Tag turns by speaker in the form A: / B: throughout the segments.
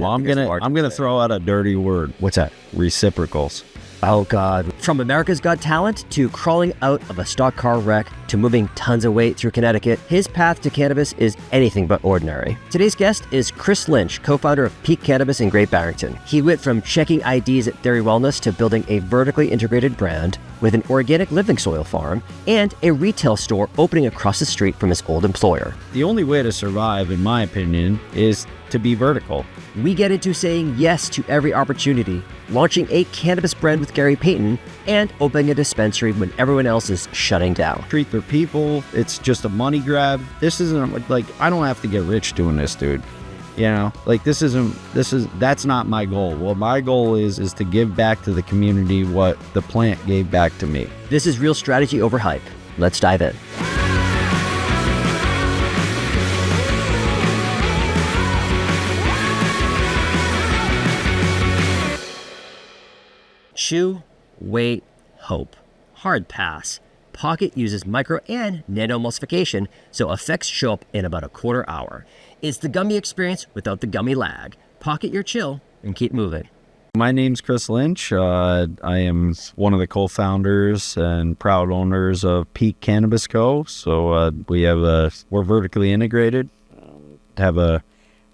A: Well, I'm gonna throw out a dirty word.
B: What's that?
A: Reciprocals.
B: Oh, God. From America's Got Talent to crawling out of a stock car wreck to moving tons of weight through Connecticut, his path to cannabis is anything but ordinary. Today's guest is Chris Lynch, co-founder of Peak Cannabis in Great Barrington. He went from checking IDs at Dairy Wellness to building a vertically integrated brand with an organic living soil farm and a retail store opening across the street from his old employer.
A: The only way to survive, in my opinion, is to be vertical.
B: We get into saying yes to every opportunity, launching a cannabis brand with Payton, and opening a dispensary when everyone else is shutting down.
A: Treat their people. It's just a money grab. This isn't like, I don't have to get rich doing this, dude. You know, like that's not my goal. What my goal is to give back to the community what the plant gave back to me.
B: This is Real Strategy Over Hype. Let's dive in. Chew, wait, hope. Hard pass. Pocket uses micro and nano emulsification, so effects show up in about a quarter hour. It's the gummy experience without the gummy lag. Pocket your chill and keep moving.
A: My name's Chris Lynch. I am one of the co-founders and proud owners of Peak Cannabis Co. So we're vertically integrated. Have a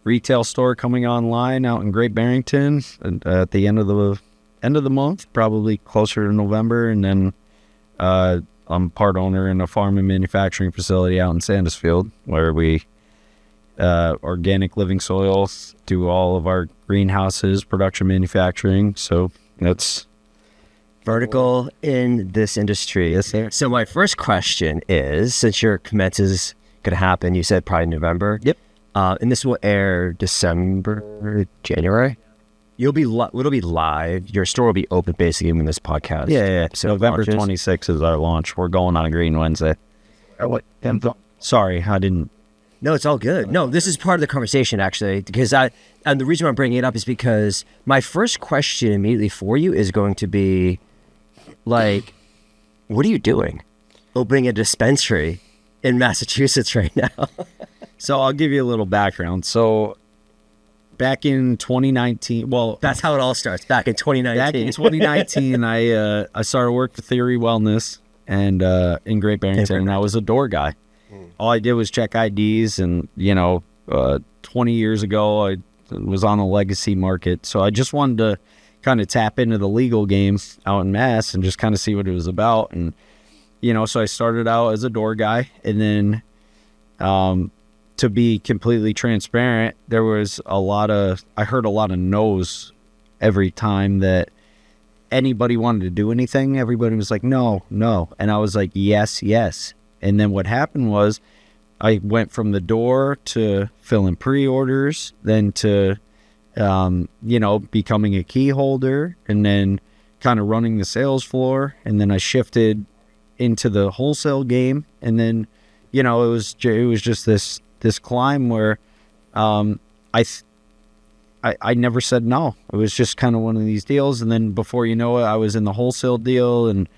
A: retail store coming online out in Great Barrington at the end of the month, probably closer to November, and then I'm part owner in a farm and manufacturing facility out in Sandusfield where we organic living soils, do all of our greenhouses, production manufacturing. So that's
B: vertical in this industry.
A: Yes, sir.
B: So my first question is, since your commence is going to happen, you said probably November.
A: Yep.
B: And this will air December, January. It'll be live. Your store will be open basically when this podcast.
A: Yeah. So November 26th is our launch. We're going on a Green Wednesday. Sorry, I didn't.
B: No, it's all good. No, this is part of the conversation actually, because and the reason why I'm bringing it up is because my first question immediately for you is going to be, like, what are you doing? Opening a dispensary in Massachusetts right now.
A: So I'll give you a little background. So back in 2019, well,
B: that's how it all starts. Back in 2019.
A: Back in 2019, I started work for Theory Wellness and in Great Barrington, and I was a door guy. All I did was check IDs, and 20 years ago, I was on the legacy market, so I just wanted to kind of tap into the legal game out in Mass and just kind of see what it was about, and so I started out as a door guy, and then to be completely transparent, I heard a lot of no's every time that anybody wanted to do anything. Everybody was like, no. And I was like, yes. And then what happened was I went from the door to filling pre-orders, then to, becoming a key holder, and then kind of running the sales floor. And then I shifted into the wholesale game. And then, it was just this climb where I never said no. It was just kind of one of these deals. And then before you know it, I was in the wholesale deal, and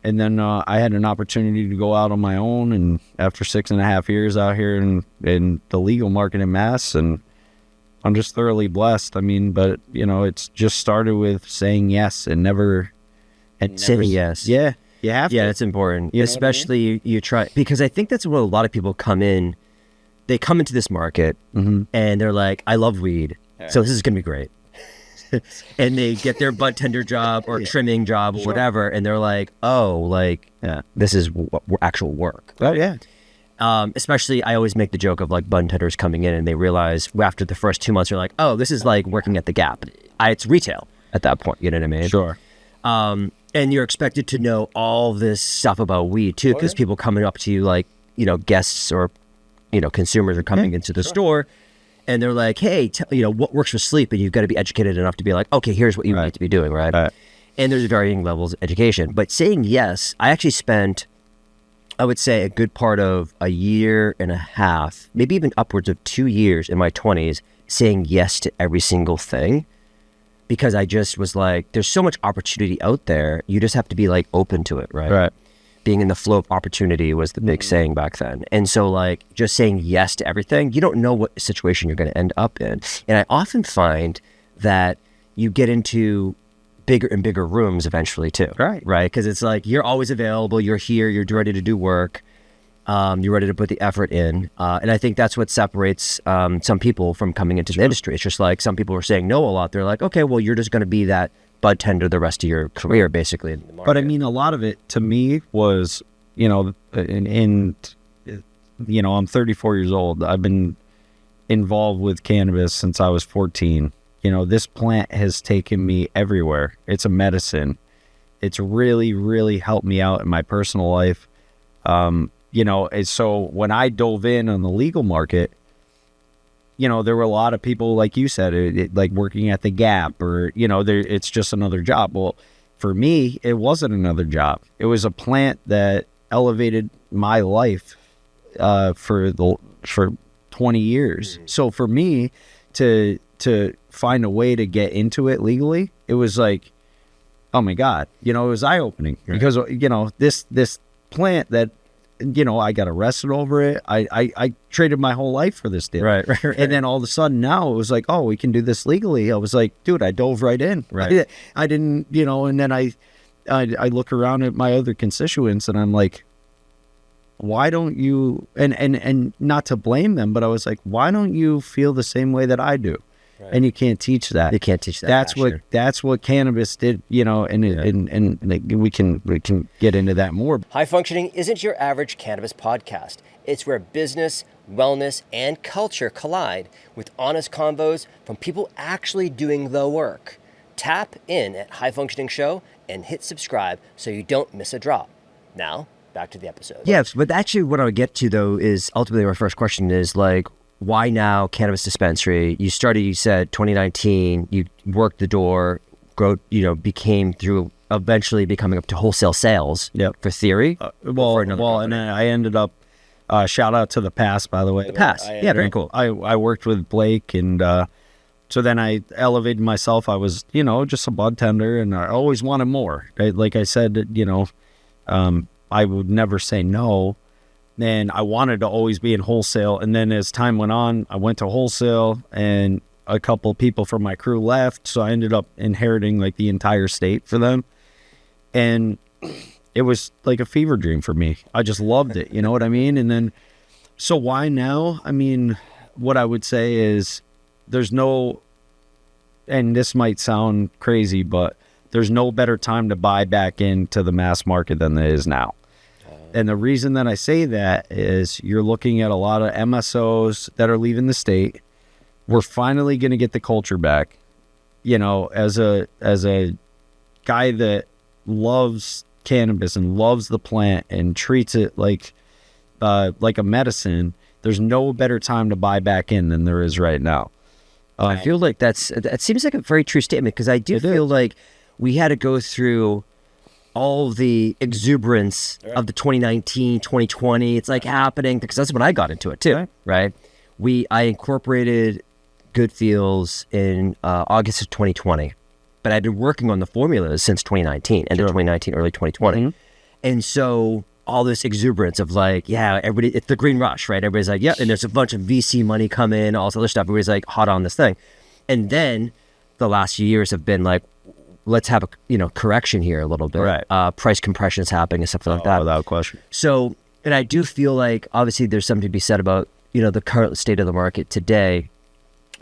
A: then I had an opportunity to go out on my own, and after 6.5 years out here in the legal market in Mass, and I'm just thoroughly blessed. I mean, but it's just started with saying yes and never
B: saying yes.
A: Yeah, you have to.
B: Yeah, it's important, especially you try, because I think that's what a lot of people come in. They come into this market and they're like, I love weed, so this is gonna be great. And they get their bud tender job or trimming job or whatever, and they're like, this is actual work.
A: Oh, yeah.
B: Especially, I always make the joke of like bud tenders coming in and they realize after the first 2 months, they're like, oh, this is like working at the Gap. It's retail at that point, you know what I mean?
A: Sure.
B: And you're expected to know all this stuff about weed too, because people coming up to you like, guests or, consumers are coming into the store. And they're like, hey, what works for sleep? And you've got to be educated enough to be like, okay, here's what you need to be doing, right? And there's varying levels of education. But saying yes, I actually spent, I would say, a good part of 1.5 years, maybe even upwards of 2 years in my 20s, saying yes to every single thing. Because I just was like, there's so much opportunity out there. You just have to be like open to it, right?
A: Right.
B: being in the flow of opportunity was the big saying back then. And so like just saying yes to everything, you don't know what situation you're going to end up in. And I often find that you get into bigger and bigger rooms eventually too. Right. Because it's like you're always available, you're here, you're ready to do work, you're ready to put the effort in. And I think that's what separates some people from coming into the industry. It's just like some people are saying no a lot. They're like, okay, well, you're just going to be that bud tender the rest of your career, basically. In the market.
A: But I mean, a lot of it to me was, you know, I'm 34 years old. I've been involved with cannabis since I was 14. You know, this plant has taken me everywhere. It's a medicine. It's really, really helped me out in my personal life. You know, and so when I dove in on the legal market, you know, there were a lot of people, like you said, like working at the Gap or, you know, it's just another job. Well, for me, it wasn't another job. It was a plant that elevated my life for 20 years. So for me to find a way to get into it legally, it was like, oh my God, you know, it was eye-opening because, you know, this plant that, you know, I got arrested over it. I traded my whole life for this deal. Right. And then all of a sudden now it was like, oh, we can do this legally. I was like, dude, I dove right in. Right. I didn't, you know, and then I look around at my other constituents and I'm like, why don't you, and not to blame them, but I was like, why don't you feel the same way that I do? Right. And you can't teach that.
B: You can't teach that.
A: That's what cannabis did, you know, and we can get into that more.
B: High Functioning isn't your average cannabis podcast. It's where business, wellness, and culture collide with honest convos from people actually doing the work. Tap in at High Functioning Show and hit subscribe so you don't miss a drop. Now, back to the episode. Yes, but actually what I would get to though is ultimately my first question is like, why now cannabis dispensary? You started, you said 2019, you worked the door, became through eventually becoming up to wholesale sales for Theory.
A: And I ended up, shout out to The Pass, by the way.
B: The Pass, very cool.
A: I worked with Blake and so then I elevated myself. I was, you know, just a bud tender and I always wanted more. Like I said, you know, I would never say no. And I wanted to always be in wholesale. And then as time went on, I went to wholesale and a couple people from my crew left. So I ended up inheriting like the entire state for them. And it was like a fever dream for me. I just loved it. You know what I mean? And then, so why now? I mean, what I would say is there's no, and this might sound crazy, but there's no better time to buy back into the mass market than there is now. And the reason that I say that is you're looking at a lot of MSOs that are leaving the state. We're finally going to get the culture back. You know, as a guy that loves cannabis and loves the plant and treats it like a medicine, there's no better time to buy back in than there is right now.
B: I feel like that seems like a very true statement because I do feel like we had to go through all the exuberance of the 2019, 2020. It's like happening because that's when I got into it too, right? I incorporated Good Feels in August of 2020, but I've been working on the formulas since 2019, end of 2019, early 2020. Mm-hmm. And so all this exuberance of like, everybody, it's the green rush, right? Everybody's like, and there's a bunch of VC money come in, all this other stuff. Everybody's like hot on this thing. And then the last few years have been like, let's have a correction here a little bit. Right. Price compression is happening and stuff like that.
A: Without question.
B: So, and I do feel like obviously there's something to be said about, the current state of the market today,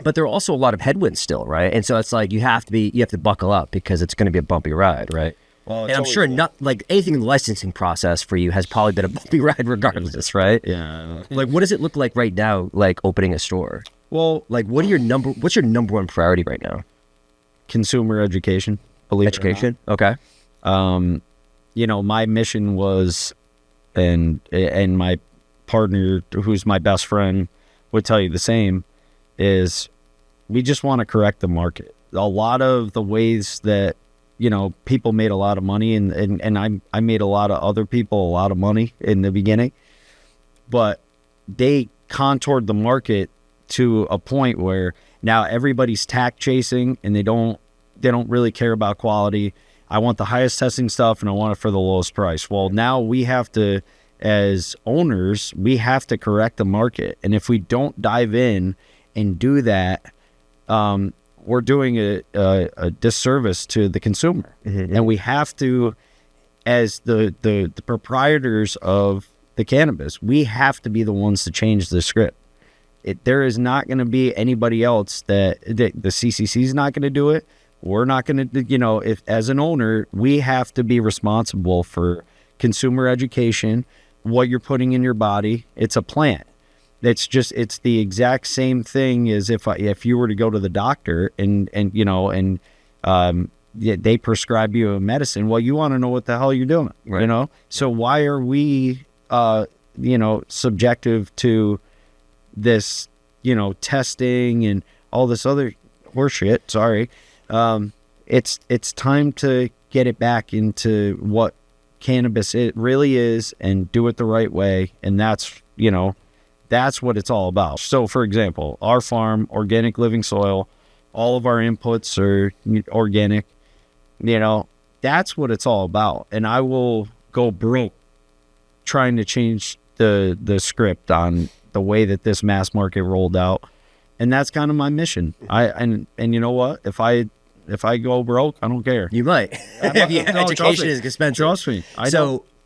B: but there are also a lot of headwinds still, right? And so it's like you have to buckle up because it's going to be a bumpy ride, right? Well, and I'm sure not like anything in the licensing process for you has probably been a bumpy ride regardless, right?
A: Yeah.
B: Like what does it look like right now, like opening a store?
A: Well,
B: like what's your number one priority right now?
A: Consumer education.
B: Education. Okay.
A: My mission was, and my partner, who's my best friend, would tell you the same, is we just want to correct the market. A lot of the ways that, people made a lot of money and I made a lot of other people a lot of money in the beginning, but they contoured the market to a point where now everybody's tack chasing and they don't really care about quality. I want the highest testing stuff and I want it for the lowest price. Well, now we have to, as owners, we have to correct the market. And if we don't dive in and do that, we're doing a disservice to the consumer. And we have to, as the proprietors of the cannabis, we have to be the ones to change the script. There is not going to be anybody else that the CCC is not going to do it. We're not going to, if as an owner, we have to be responsible for consumer education, what you're putting in your body. It's a plant. It's the exact same thing as if you were to go to the doctor and they prescribe you a medicine. Well, you want to know what the hell you're doing,
B: right.
A: So why are we, subjective to this, testing and all this other horseshit? Sorry. It's time to get it back into what cannabis it really is and do it the right way. And that's what it's all about. So for example, our farm, organic living soil, all of our inputs are organic, that's what it's all about. And I will go broke trying to change the script on the way that this mass market rolled out. And that's kind of my mission. And you know what? If I go broke, I don't care.
B: You might. Education is expensive.
A: Trust me.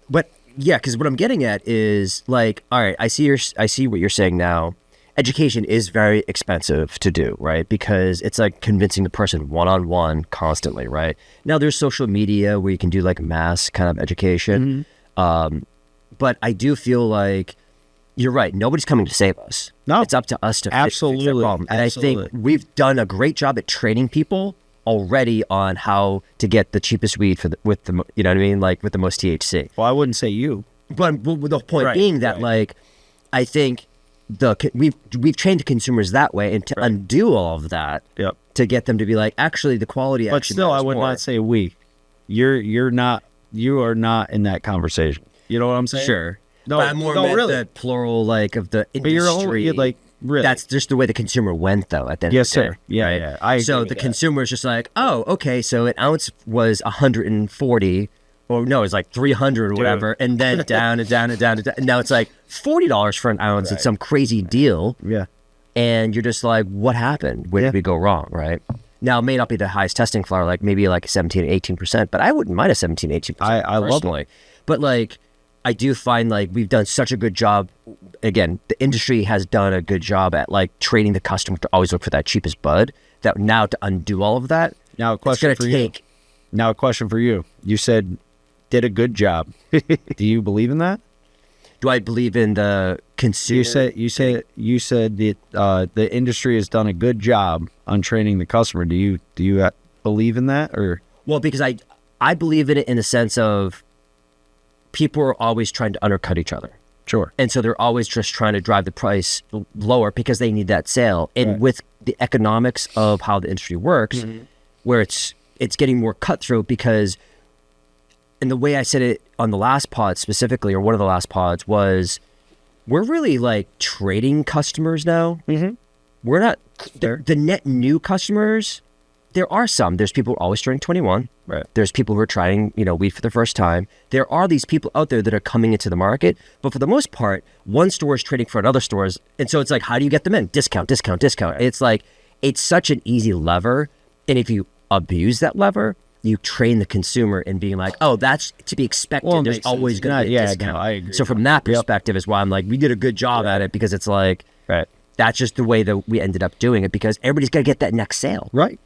B: But yeah, because what I'm getting at is like, all right, I see what you're saying now. Education is very expensive to do, right? Because it's like convincing the person one-on-one constantly, right? Now there's social media where you can do like mass kind of education. But I do feel like you're right. Nobody's coming to save us. No, it's up to us to fix that problem. And I think we've done a great job at training people already on how to get the cheapest weed with the you know what I mean, like with the most THC.
A: Well, I wouldn't say you,
B: but the point being that like I think we've trained the consumers that way, and to undo all of that, to get them to be like, actually, the quality.
A: But still, I would not say we. You are not in that conversation. You know what I'm saying?
B: Sure. No, but I'm more really the plural like of the industry.
A: But like really,
B: that's just the way the consumer went though. At the end of the day,
A: sir. Yeah, yeah.
B: So the consumer is just like, oh, okay, so an ounce was 140, or no, it's like 300 or whatever, and then down and down and down and down. And now it's like $40 for an ounce. It's some crazy deal. Yeah. And you're just like, what happened? Where did we go wrong? Right. Now, it may not be the highest testing flower, like maybe like 17, 18%, but I wouldn't mind a 17, 18%.
A: I love it.
B: But like, I do find like we've done such a good job. Again, the industry has done a good job at like training the customer to always look for that cheapest bud. That now to undo all of that,
A: now a question for you. Now a question for you. You said did a good job. Do you believe in that?
B: Do I believe in the consumer?
A: You said that the industry has done a good job on training the customer. Do you believe in that, or?
B: Well, because I believe in it in the sense of people are always trying to undercut each other.
A: Sure.
B: And so they're always just trying to drive the price lower because they need that sale. And with the economics of how the industry works, where it's getting more cutthroat because, and the way I said it on the last pod specifically, or one of the last pods, was we're really like trading customers now. We're not, the net new customers, there are some. There's people who are always turning 21. Right. There's people who are trying, weed for the first time. There are these people out there that are coming into the market, but for the most part, one store is trading for another store's, and so it's like, how do you get them in? Discount. Right. It's like, it's such an easy lever, and if you abuse that lever, you train the consumer in being like, oh, that's to be expected. Well, there's always going to be a discount.
A: I agree.
B: So from that perspective is why I'm like, we did a good job at it, because it's like, that's just the way that we ended up doing it, because everybody's got to get that next sale.
A: Right.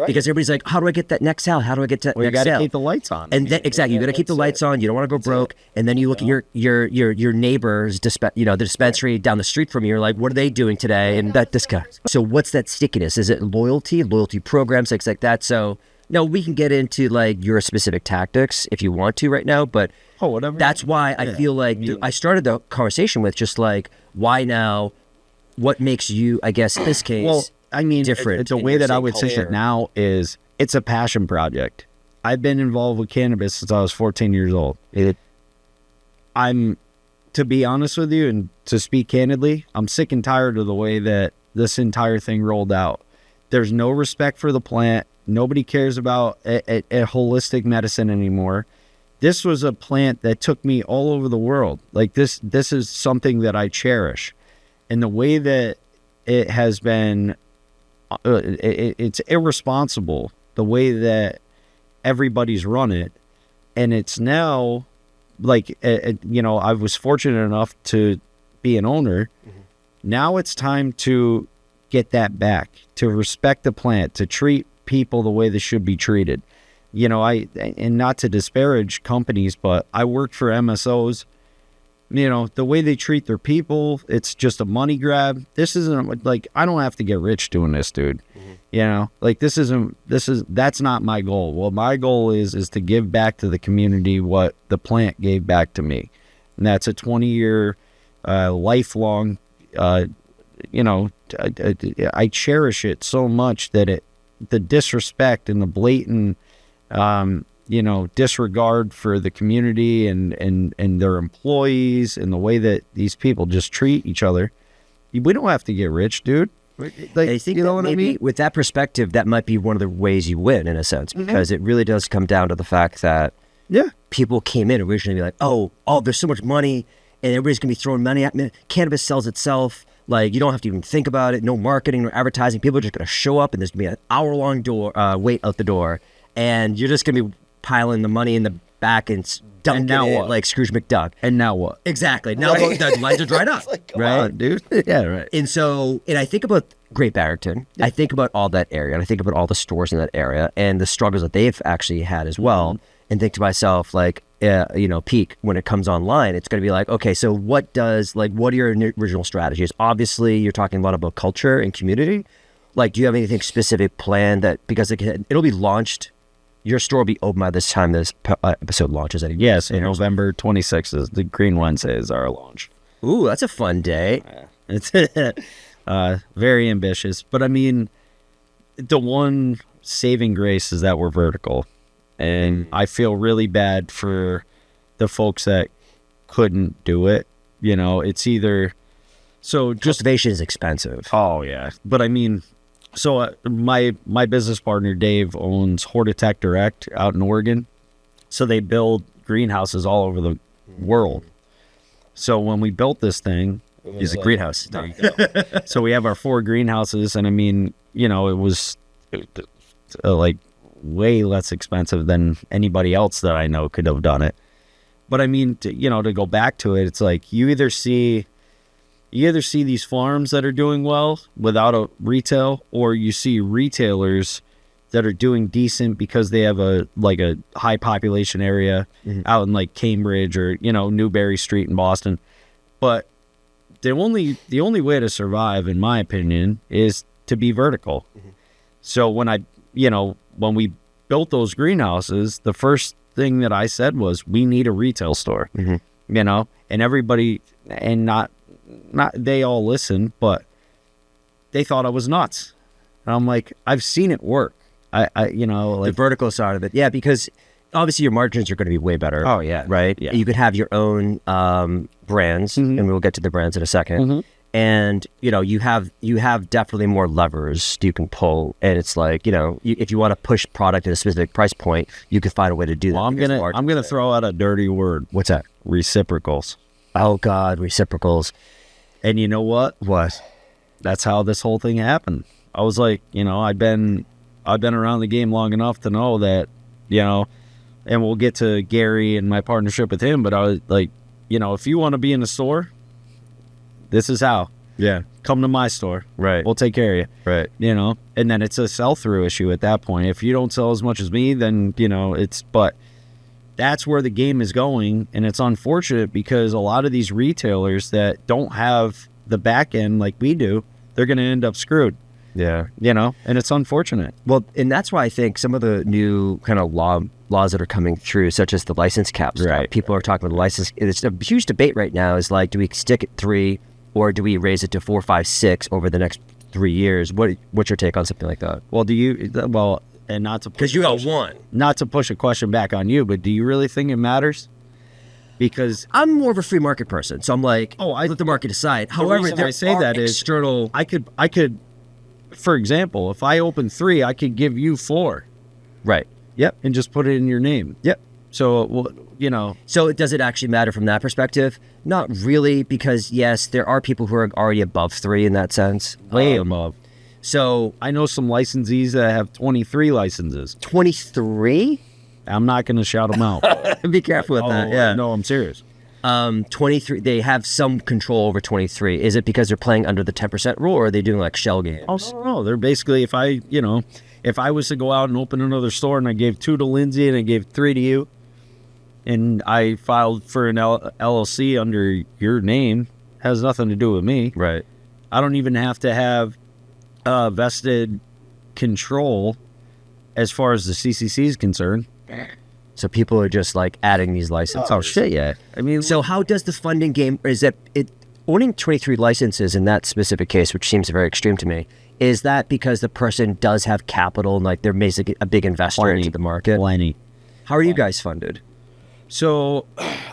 B: Because everybody's like, how do I get that next sale? How do I get that next sale?
A: You got to keep the lights on.
B: And then, exactly, you got to keep the lights on. You don't want to go broke. And then you look at your neighbor's, the dispensary down the street from you. You're like, what are they doing today? And this guy. So what's that stickiness? Is it loyalty programs, things like that? So no, we can get into like your specific tactics if you want to right now. But
A: whatever.
B: That's why I feel like I started the conversation with just like, why now? What makes you, I guess, in this case?
A: Well, I mean,
B: different.
A: The way that I would say it now is it's a passion project. I've been involved with cannabis since I was 14 years old. To be honest with you and to speak candidly, I'm sick and tired of the way that this entire thing rolled out. There's no respect for the plant. Nobody cares about a holistic medicine anymore. This was a plant that took me all over the world. Like this is something that I cherish. And the way that it has been, it's irresponsible, the way that everybody's run it. And it's now, like, I was fortunate enough to be an owner. Mm-hmm. Now it's time to get that back, to respect the plant, to treat people the way they should be treated. And not to disparage companies, but I worked for MSOs. The way they treat their people, it's just a money grab. This isn't like, I don't have to get rich doing this, dude. Mm-hmm. That's not my goal. Well, my goal is to give back to the community what the plant gave back to me. And that's a 20-year, lifelong, I cherish it so much that the disrespect and the blatant, disregard for the community and their employees and the way that these people just treat each other. We don't have to get rich, dude. Like,
B: I think what I mean? With that perspective, that might be one of the ways you win, in a sense, because it really does come down to the fact that people came in originally be like, oh, there's so much money and everybody's going to be throwing money at me. Cannabis sells itself. Like, you don't have to even think about it. No marketing, no advertising. People are just going to show up and there's going to be an hour-long wait out the door. And you're just going to be piling the money in the back and dunking it like Scrooge McDuck.
A: And now what?
B: Exactly. Now the lines are dried up.
A: Like, right, on, dude? Yeah, right.
B: And I think about Great Barrington. Yeah. I think about all that area. And I think about all the stores in that area and the struggles that they've actually had as well. Mm-hmm. And think to myself, like, Peak, when it comes online, it's going to be like, okay, so what are your original strategies? Obviously, you're talking a lot about culture and community. Like, do you have anything specific planned because it'll be launched? Your store will be open by this time this episode launches.
A: Yes, November 26th is the Green Wednesday is our launch.
B: Ooh, that's a fun day.
A: It's very ambitious. But I mean, the one saving grace is that we're vertical. And I feel really bad for the folks that couldn't do it. It's either... So just
B: cultivation is expensive.
A: Oh, yeah. But I mean... So my business partner, Dave, owns Hortitech Direct out in Oregon. So they build greenhouses all over the world. So when we built this thing...
B: It's a greenhouse.
A: There you go. So we have our 4 greenhouses. And I mean, it was like way less expensive than anybody else that I know could have done it. But I mean, to go back to it, it's like you either see these farms that are doing well without a retail, or you see retailers that are doing decent because they have a high population area out in like Cambridge or, Newbury Street in Boston. But the only way to survive, in my opinion, is to be vertical. Mm-hmm. So when we built those greenhouses, the first thing that I said was, we need a retail store, and everybody, and not they all listened, but they thought I was nuts. And I'm like, I've seen it work.
B: The vertical side of it. Yeah, because obviously your margins are going to be way better.
A: Oh, yeah.
B: Right?
A: Yeah.
B: You could have your own brands, and we'll get to the brands in a second. Mm-hmm. And, you have definitely more levers you can pull. And it's like, if you want to push product at a specific price point, you can find a way to do that.
A: Well, I'm gonna throw out a dirty word.
B: What's that?
A: Reciprocals.
B: Oh, God, reciprocals.
A: And you know what?
B: What?
A: That's how this whole thing happened. I was like, I've been around the game long enough to know that, and we'll get to Gary and my partnership with him, but I was like, if you want to be in the store, this is how.
B: Yeah.
A: Come to my store.
B: Right.
A: We'll take care of you.
B: Right.
A: And then it's a sell-through issue at that point. If you don't sell as much as me, then, but that's where the game is going. And it's unfortunate because a lot of these retailers that don't have the back end like we do, they're going to end up screwed.
B: Yeah.
A: And it's unfortunate.
B: Well, and that's why I think some of the new kind of laws that are coming through, such as the license caps.
A: Right.
B: People are talking about the license. It's a huge debate right now is like, do we stick at 3 or do we raise it to 4, 5, 6 over the next 3 years? What's your take on something like that?
A: Well, and not to...
B: Because you got 1.
A: Not to push a question back on you, but do you really think it matters? Because
B: I'm more of a free market person. So I'm like, I let the market decide. However,
A: I say that external...
B: is...
A: I could for example, if I open 3, I could give you 4.
B: Right. Yep.
A: And just put it in your name.
B: Yep.
A: So, well, you know.
B: So does it actually matter from that perspective? Not really, because yes, there are people who are already above 3 in that sense.
A: Way above.
B: So
A: I know some licensees that have 23 licenses.
B: 23?
A: I'm not going to shout them out.
B: Be careful with that. Yeah.
A: No, I'm serious.
B: 23, they have some control over 23. Is it because they're playing under the 10% rule, or are they doing like shell games?
A: Oh, no. They're basically, if I was to go out and open another store and I gave 2 to Lindsay and I gave 3 to you, and I filed for an LLC under your name, has nothing to do with me.
B: Right.
A: I don't even have to have vested control as far as the CCC is concerned.
B: So people are just like adding these licenses.
A: Oh, shit, yeah. I mean,
B: so how does the funding game, is that it owning 23 licenses in that specific case, which seems very extreme to me, is that because the person does have capital and like they're basically a big investor into the market?
A: Plenty.
B: How are you guys funded?
A: So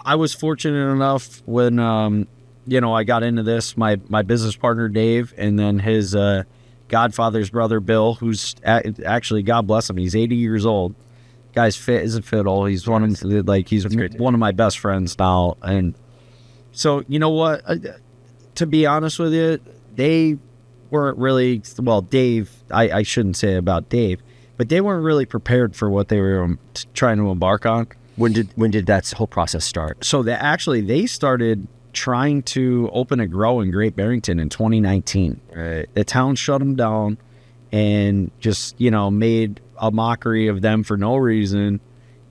A: I was fortunate enough when, I got into this, my business partner, Dave, and then his godfather's brother, Bill, who's actually, God bless him, he's 80 years old. Guy's fit as a fiddle. He's one of my best friends now. And so, you know what? To be honest with you, they weren't really, well, Dave, I shouldn't say about Dave, but they weren't really prepared for what they were trying to embark on.
B: When did that whole process start?
A: So they started trying to open a grow in Great Barrington in 2019.
B: Right.
A: The town shut them down and just, made a mockery of them for no reason.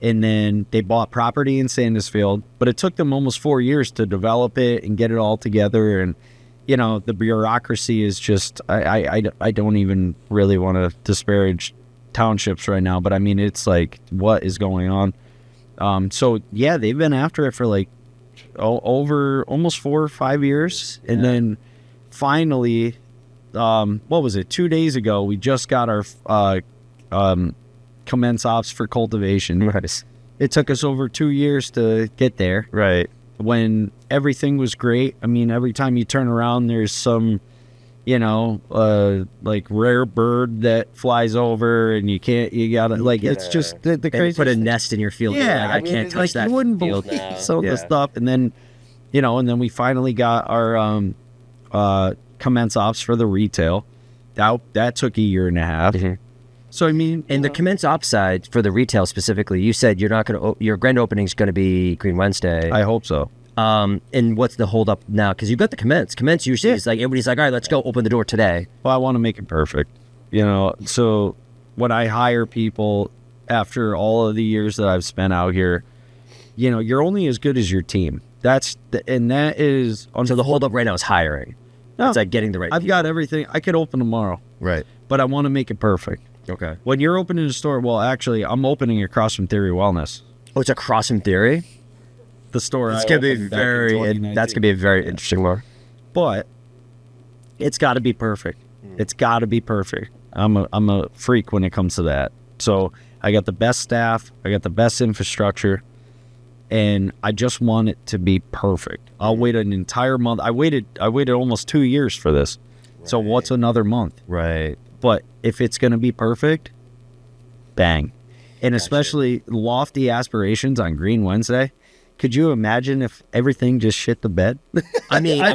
A: And then they bought property in Sandusfield, but it took them almost 4 years to develop it and get it all together. And, the bureaucracy is just, I don't even really want to disparage townships right now, but I mean, it's like, what is going on? So yeah, they've been after it for like over almost 4 or 5 years. Yeah. And then finally, what was it? 2 days ago, we just got our, commence ops for cultivation.
B: Nice.
A: It took us over 2 years to get there.
B: Right.
A: When everything was great. I mean, every time you turn around, there's some, like rare bird that flies over and you gotta, like, it's just the crazy.
B: Put a nest in your field.
A: Yeah.
B: Like, I can't touch that.
A: You wouldn't
B: field
A: believe
B: now.
A: some of the stuff. And then, and then we finally got our, commence ops for the retail. That took a year and a half.
B: Mm-hmm.
A: So I mean,
B: and the commence op side for the retail specifically, you said you're not going to. Your grand opening is going to be Green Wednesday.
A: I hope so.
B: And what's the hold up now? Because you've got the commence. Commence usually is like everybody's like, all right, let's go open the door today.
A: Well, I want to make it perfect, So when I hire people after all of the years that I've spent out here, you're only as good as your team. So
B: the hold up right now is hiring.
A: No,
B: it's like getting the right.
A: I've got everything. I could open tomorrow.
B: Right.
A: But I want to make it perfect.
B: Okay.
A: When you're opening a store, well, actually, I'm opening across from Theory Wellness.
B: Oh, it's across from Theory?
A: The store.
B: That's going to be a very interesting one.
A: But it's got to be perfect. It's got to be perfect. I'm a freak when it comes to that. So I got the best staff. I got the best infrastructure. And I just want it to be perfect. I'll wait an entire month. I waited almost 2 years for this. Right. So what's another month?
B: Right.
A: But if it's going to be perfect, bang. And especially lofty aspirations on Green Wednesday. Could you imagine if everything just shit the bed?
B: I mean, I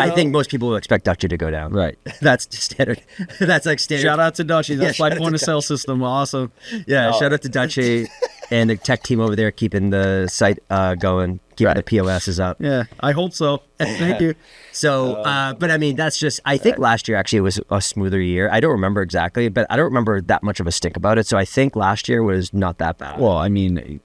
B: think most people will expect Dutchie to go down.
A: Right.
B: That's standard. That's like standard.
A: Shout out to Dutchie. That's my point of sale system. Awesome.
B: Yeah. Shout out to Dutchie and the tech team over there keeping the site going, keeping the POSs up.
A: Yeah. I hope so. Thank you.
B: So, but I mean, that's just, I think last year actually was a smoother year. I don't remember exactly, but I don't remember that much of a stink about it. So I think last year was not that bad.
A: Well, I mean,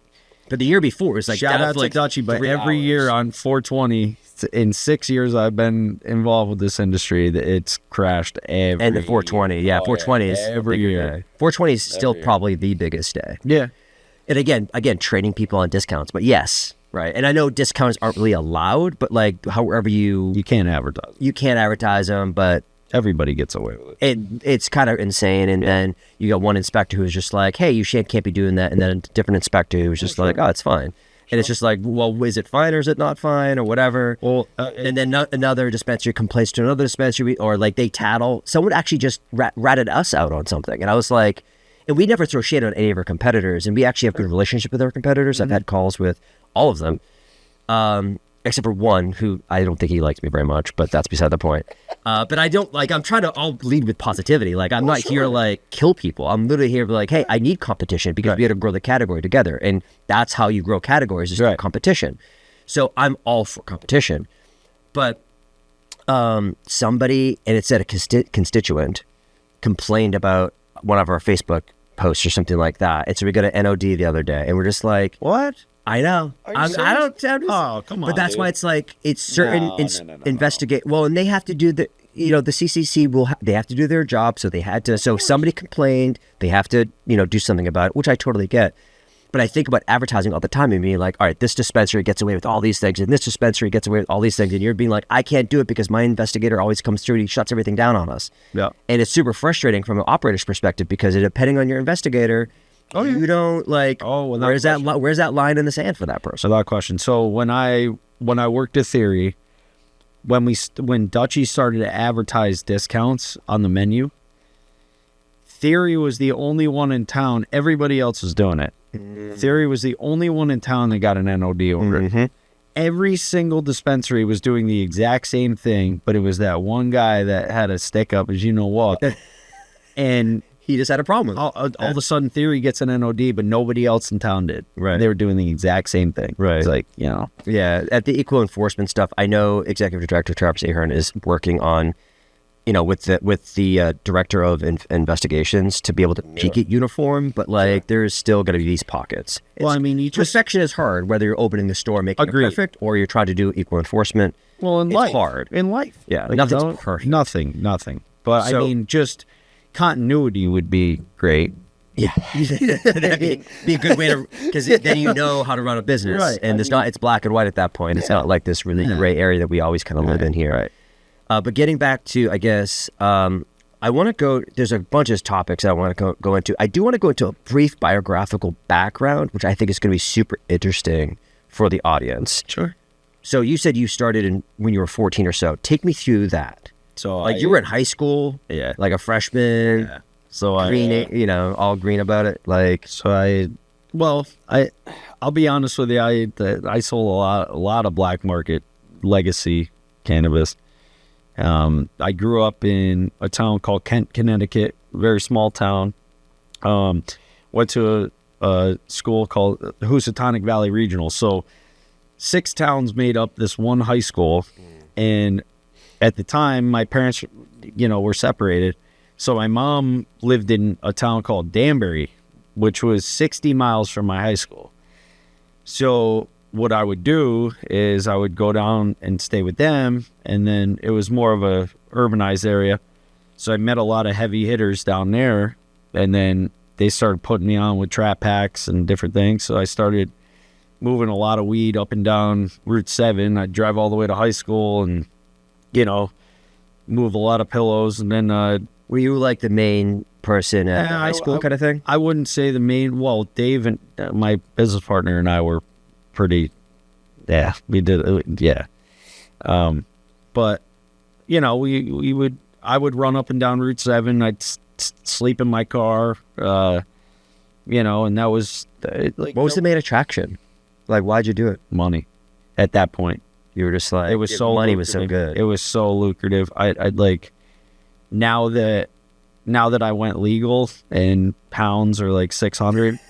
B: but the year before was like,
A: shout out to Dutchie, but every year on 420, in 6 years I've been involved with this industry, it's crashed every
B: and the 420, yeah, 420 is
A: every year.
B: 420 is still probably the biggest day.
A: Yeah.
B: And again, trading people on discounts, but yes, right. And I know discounts aren't really allowed, but like however you
A: can't advertise.
B: You can't advertise them, but
A: everybody gets away with it.
B: It's kind of insane. And then you got one inspector who's just like, hey, you can't be doing that. And then a different inspector who's just like, oh, it's fine. And it's just like, well, is it fine or is it not fine or whatever?
A: Well,
B: and then another dispensary complains to another dispensary, or like they tattle. Someone actually just ratted us out on something. And I was like, and we never throw shade on any of our competitors. And we actually have a good relationship with our competitors. I've had calls with all of them, except for one who I don't think he likes me very much, but that's beside the point. But I don't like, I'll lead with positivity. Like I'm not here to like kill people. I'm literally here to be like, hey, I need competition because we got to grow the category together. And that's how you grow categories is through competition. So I'm all for competition. But somebody, and it said a constituent, complained about one of our Facebook posts or something like that. And so we got an NOD the other day and we're just like,
A: what?
B: I know. I don't.
A: Oh, come on.
B: But that's
A: dude.
B: why it's like it's certain
A: No.
B: investigate. Well, and they have to do the. You know, the CCC will. They have to do their job, so they had to. So if somebody complained, they have to. Do something about it, which I totally get. But I think about advertising all the time and being like, all right, this dispensary gets away with all these things, and this dispensary gets away with all these things, and you're being like, I can't do it because my investigator always comes through and he shuts everything down on us.
A: Yeah.
B: And it's super frustrating from an operator's perspective because depending on your investigator. Oh, yeah. You don't like. Oh, well, where's that line in the sand for that person?
A: Without question. So when I worked at Theory, when Dutchy started to advertise discounts on the menu, Theory was the only one in town. Everybody else was doing it. Theory was the only one in town that got an NOD order. Every single dispensary was doing the exact same thing, but it was that one guy that had a stick up, as you know what, and.
B: He just had a problem with it.
A: All of a sudden, Theory gets an NOD, but nobody else in town did. Right. They were doing the exact same thing. Right. It's like,
B: Yeah, at the equal enforcement stuff, I know Executive Director Travis Ahern is working on, with the Director of Investigations to be able to make it uniform, but there's still going to be these pockets. Perfection is hard, whether you're opening the store, making it perfect, or you're trying to do equal enforcement.
A: Well, it's
B: hard.
A: In life.
B: Yeah, nothing's perfect.
A: Nothing. But just... continuity would be great.
B: Yeah, that'd be a good way to, because then you know how to run a business, right? And it's black and white at that point. It's not like this really gray area that we always kind of live in here. Right. But getting back to, I guess, I want to go. There's a bunch of topics I want to go into. I do want to go into a brief biographical background, which I think is going to be super interesting for the audience.
A: Sure.
B: So you said you started when you were 14 or so. Take me through that. So you were in high school, like a freshman. Yeah. So green, all green about it.
A: I'll be honest with you. I sold a lot of black market legacy cannabis. I grew up in a town called Kent, Connecticut, very small town. Went to a school called Housatonic Valley Regional. So 6 towns made up this one high school, and at the time, my parents, were separated. So my mom lived in a town called Danbury, which was 60 miles from my high school. So what I would do is I would go down and stay with them. And then it was more of a urbanized area. So I met a lot of heavy hitters down there. And then they started putting me on with trap packs and different things. So I started moving a lot of weed up and down Route 7. I'd drive all the way to high school and move a lot of pillows. And then
B: were you like the main person at high school kind of thing?
A: I wouldn't say the main. Well, Dave and my business partner and I were pretty. Yeah, we did. Yeah, but we would. I would run up and down Route 7. I'd sleep in my car. And that was
B: what was the main attraction? Like, why'd you do it?
A: Money. At that point.
B: You were just like,
A: it was so
B: money
A: lucrative.
B: Was so good.
A: It was so lucrative. I'd like, now that I went legal and pounds are like 600,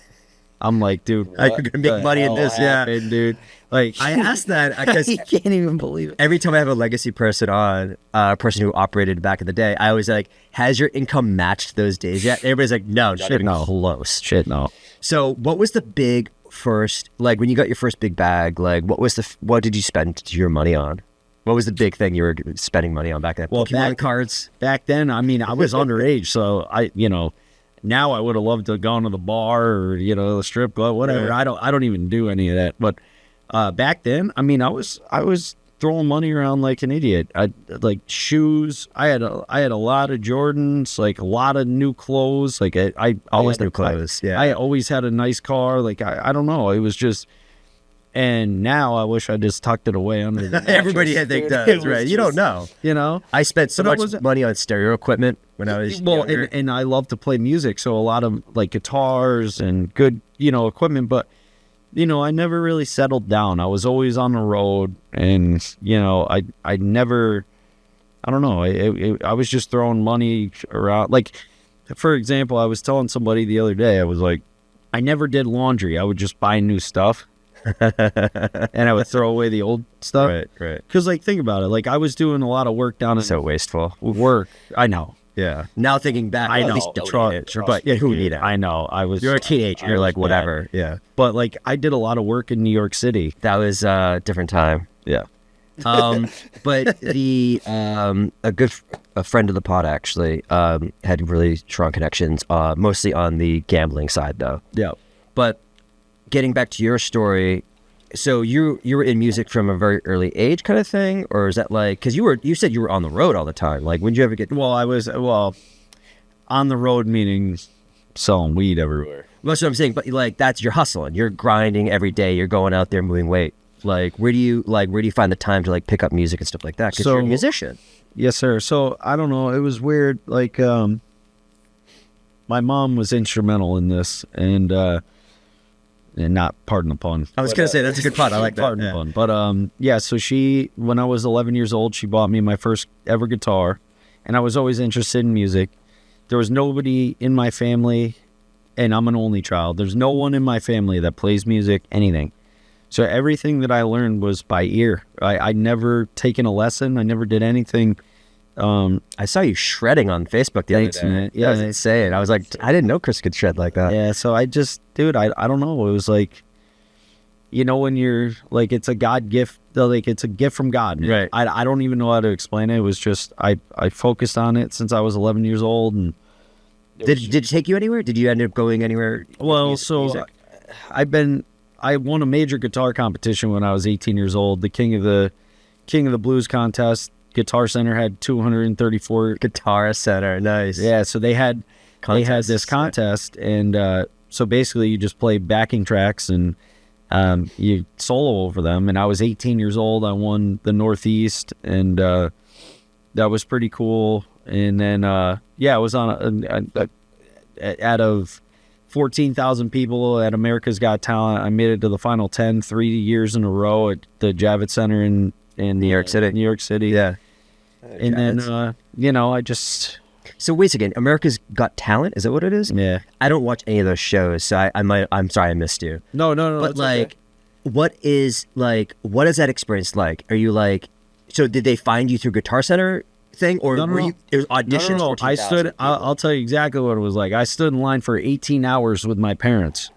A: I'm like, dude,
B: I could make money in this.
A: Happened, dude. Like,
B: I asked that because
A: you can't even believe it.
B: Every time I have a legacy person on, a person who operated back in the day, I always like, has your income matched those days yet? Everybody's like, no, not even close.
A: Shit, no.
B: So what was the big first, like when you got your first big bag, like what did you spend your money on? What was the big thing you were spending money on back then?
A: Well,
B: Pokemon cards?
A: Back then, I was underage, so now I would have loved to have gone to the bar or, the strip club, whatever. Yeah. I don't even do any of that. But back then, I was throwing money around like an idiot. I like shoes. I had a lot of Jordans, like a lot of new clothes. Like I always
B: new clothes.
A: I always had a nice car. Like I don't know. It was just And now I wish I just tucked it away under the mattress.
B: Everybody I think does, right? You don't know.
A: You know?
B: I spent so much money on stereo equipment when I was younger.
A: And I love to play music, so a lot of like guitars and good, equipment, but I never really settled down. I was always on the road, and I never, I don't know, I was just throwing money around. Like, for example, I was telling somebody the other day, I was like, I never did laundry. I would just buy new stuff. And I would throw away the old stuff.
B: Right.
A: Because, like, think about it. Like, I was doing a lot of work down in...
B: So wasteful.
A: Work. I know.
B: Yeah. Now thinking back,
A: I know.
B: At least but yeah, who need it?
A: I know.
B: You're a teenager. You're like, whatever. Yeah.
A: But, like, I did a lot of work in New York City.
B: That was a different time.
A: Yeah.
B: But a friend of the pod actually had really strong connections, mostly on the gambling side, though.
A: Yeah.
B: But getting back to your story, so you were in music from a very early age, kind of thing, or is that like because you said you were on the road all the time? Like, when did you ever get?
A: Well, I was on the road, meaning selling weed everywhere.
B: That's what I'm saying. But like, that's your hustling. You're grinding every day. You're going out there moving weight. Like, where do you find the time to like pick up music and stuff like that? Because you're a musician.
A: Yes, sir. So I don't know. It was weird. Like, my mom was instrumental in this, and not, pardon the pun.
B: I was gonna say that's a good pun. I like that.
A: Pardon the pun. But yeah. So when I was 11 years old, she bought me my first ever guitar, and I was always interested in music. There was nobody in my family, and I'm an only child. There's no one in my family that plays music, anything. So everything that I learned was by ear. I'd never taken a lesson. I never did anything.
B: I saw you shredding on Facebook the other day.
A: Man. Yeah,
B: I was insane. I was like, I didn't know Chris could shred like that.
A: Yeah, so I just, dude, I don't know. It was like, when you're like, it's a God gift, like it's a gift from God.
B: Right.
A: I don't even know how to explain it. It was just, I focused on it since I was 11 years old. And
B: did it take you anywhere? Did you end up going anywhere?
A: Well,
B: music?
A: I won a major guitar competition when I was 18 years old. The King of the Blues contest. Guitar Center had 234.
B: Guitar Center, nice.
A: Yeah, so they had this contest, and so basically you just play backing tracks and you solo over them. And I was 18 years old. I won the Northeast, and that was pretty cool. And then I was on out of 14,000 people at America's Got Talent. I made it to the final 10 3 years in a row at the Javits Center in
B: New York City.
A: New York City.
B: Yeah.
A: And then, I just...
B: So wait again, America's Got Talent? Is that what it is?
A: Yeah.
B: I don't watch any of those shows, so I'm sorry I missed you.
A: No.
B: But like, okay. What is that experience like? Are you like, so did they find you through Guitar Center thing? Or were you, it was auditions?
A: No. I stood, I'll tell you exactly what it was like. I stood in line for 18 hours with my parents.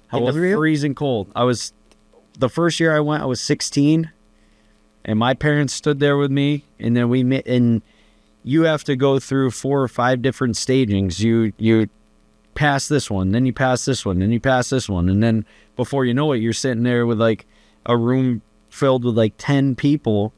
B: How old were you?
A: Freezing cold. The first year I went, I was 16. And my parents stood there with me, and then we met, and you have to go through 4 or 5 different stagings. You pass this one, then you pass this one, then you pass this one, and then before you know it, you're sitting there with like a room filled with like 10 people.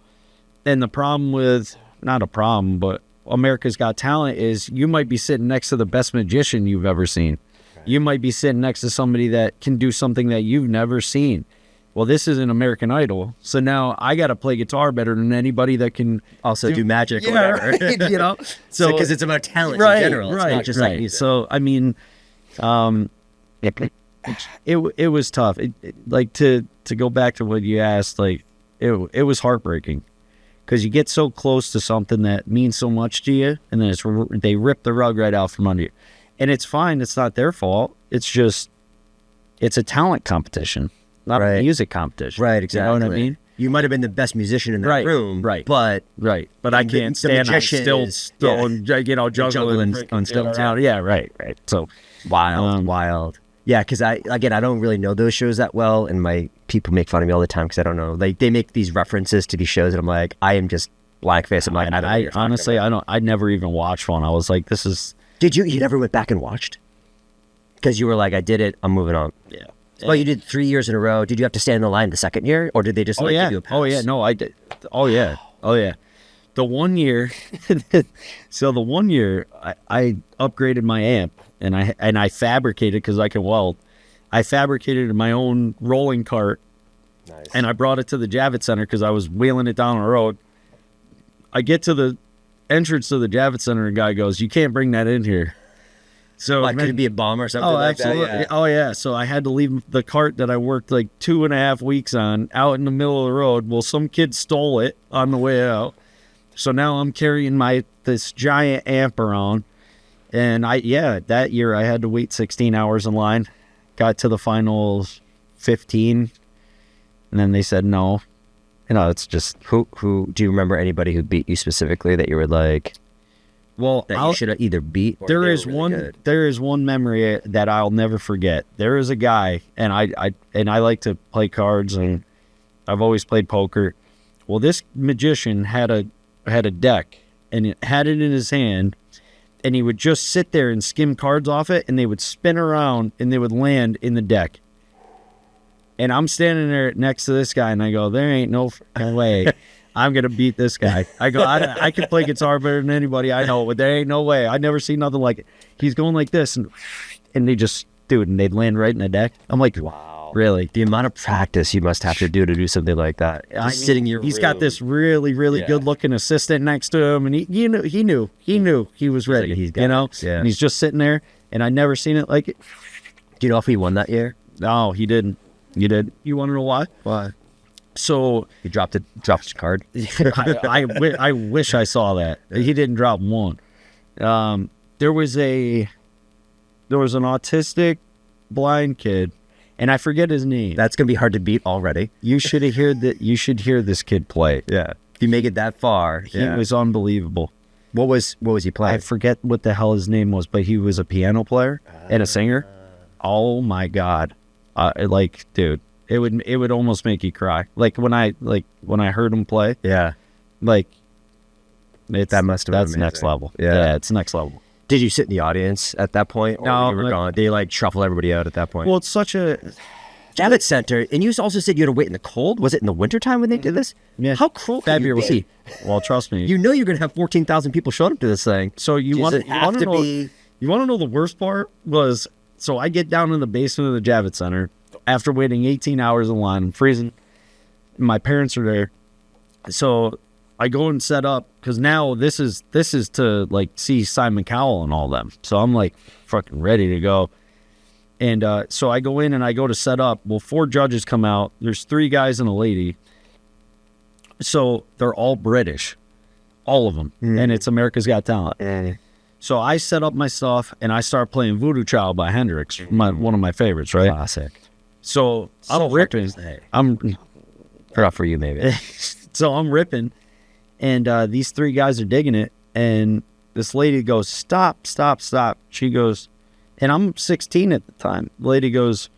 A: And the problem with, not a problem, but America's Got Talent is you might be sitting next to the best magician you've ever seen. Okay. You might be sitting next to somebody that can do something that you've never seen. Well, this is an American Idol, so now I got to play guitar better than anybody that can
B: also do magic or whatever.
A: Right,
B: So because it's about talent in general, it's not just like music.
A: So I mean, it was tough. Like to go back to what you asked, like it was heartbreaking because you get so close to something that means so much to you, and then they rip the rug right out from under you, and it's fine. It's not their fault. It's just it's a talent competition. Not a music competition.
B: Right, exactly.
A: You know what I mean?
B: You might have been the best musician in that room.
A: Right.
B: But
A: I can't stand up still throwing, juggling on still town. Yeah, right. So
B: wild. Yeah, because I don't really know those shows that well, and my people make fun of me all the time because I don't know. Like they make these references to these shows, and I'm like, I am just blank face. I'm like, I
A: honestly, I never even watched one. I was like, this is.
B: Did you? You never went back and watched? Because you were like, I did it. I'm moving on.
A: Yeah.
B: Well, you did 3 years in a row. Did you have to stand in the line the second year, or did they just give you a pass?
A: Oh yeah, no, I did. Oh yeah. The one year, so the one year I upgraded my amp and I fabricated because I can weld. I fabricated my own rolling cart
B: Nice.
A: And I brought it to the Javits Center because I was wheeling it down the road. I get to the entrance to the Javits Center, and a guy goes, "You can't bring that in here." So
B: Like, could it be a bomb or something like
A: absolutely.
B: that? Yeah.
A: Oh, yeah. So I had to leave the cart that I worked like 2.5 weeks on out in the middle of the road. Well, some kid stole it on the way out. So now I'm carrying this giant amp around. And that year I had to wait 16 hours in line. Got to the final 15. And then they said no. It's just...
B: Who do you remember anybody who beat you specifically that you were like...
A: Well,
B: that you should have either beat or
A: there is one memory that I'll never forget. There is a guy, and I like to play cards, and I've always played poker. Well, this magician had a deck, and it had it in his hand, and he would just sit there and skim cards off it, and they would spin around, and they would land in the deck. And I'm standing there next to this guy, and I go, "There ain't no way I'm going to beat this guy." I go, I can play guitar better than anybody I know, but there ain't no way. I never seen nothing like it. He's going like this, and they just, and they'd land right in the deck. I'm like, wow, really?
B: The amount of practice you must have to do something like that. Sitting your
A: He's got this really, really good-looking assistant next to him, and he knew he was ready,
B: like
A: Yeah. And he's just sitting there, and I never seen it like it.
B: Do you know if he won that year?
A: No, he didn't. You did? You want to know why?
B: Why?
A: So
B: he dropped his card.
A: I wish I saw that. He didn't drop one. There was an autistic blind kid, and I forget his name.
B: That's gonna be hard to beat already.
A: You should hear this kid play.
B: Yeah. If you make it that far,
A: he was unbelievable.
B: What was he playing?
A: I forget what the hell his name was, but he was a piano player and a singer. Oh my God. Dude, it would almost make you cry. Like when I heard him play.
B: Yeah.
A: Like
B: that must have been
A: that's next level. Yeah, it's next level.
B: Did you sit in the audience at that point? Or
A: No,
B: you were gone. They shuffle everybody out at that point.
A: Well, it's such a
B: Javits Center, and you also said you had to wait in the cold. Was it in the wintertime when they did this?
A: Yeah.
B: How cold can you be?
A: Well, trust me.
B: You know you're gonna have 14,000 people showing up to this thing.
A: So you want to know the worst part was, so I get down in the basement of the Javits Center after waiting 18 hours in line. I'm freezing. My parents are there. So I go and set up, because now this is to see Simon Cowell and all them. So I'm fucking ready to go. And so I go in and I go to set up. Well, 4 judges come out. There's 3 guys and a lady. So they're all British, all of them. And it's America's Got Talent. So I set up my stuff and I start playing Voodoo Child by Hendrix, one of my favorites, right?
B: Classic.
A: So I'm ripping.
B: Not for you, maybe.
A: So I'm ripping, and these 3 guys are digging it, and this lady goes, "Stop, stop, stop." She goes, and I'm 16 at the time. The lady goes,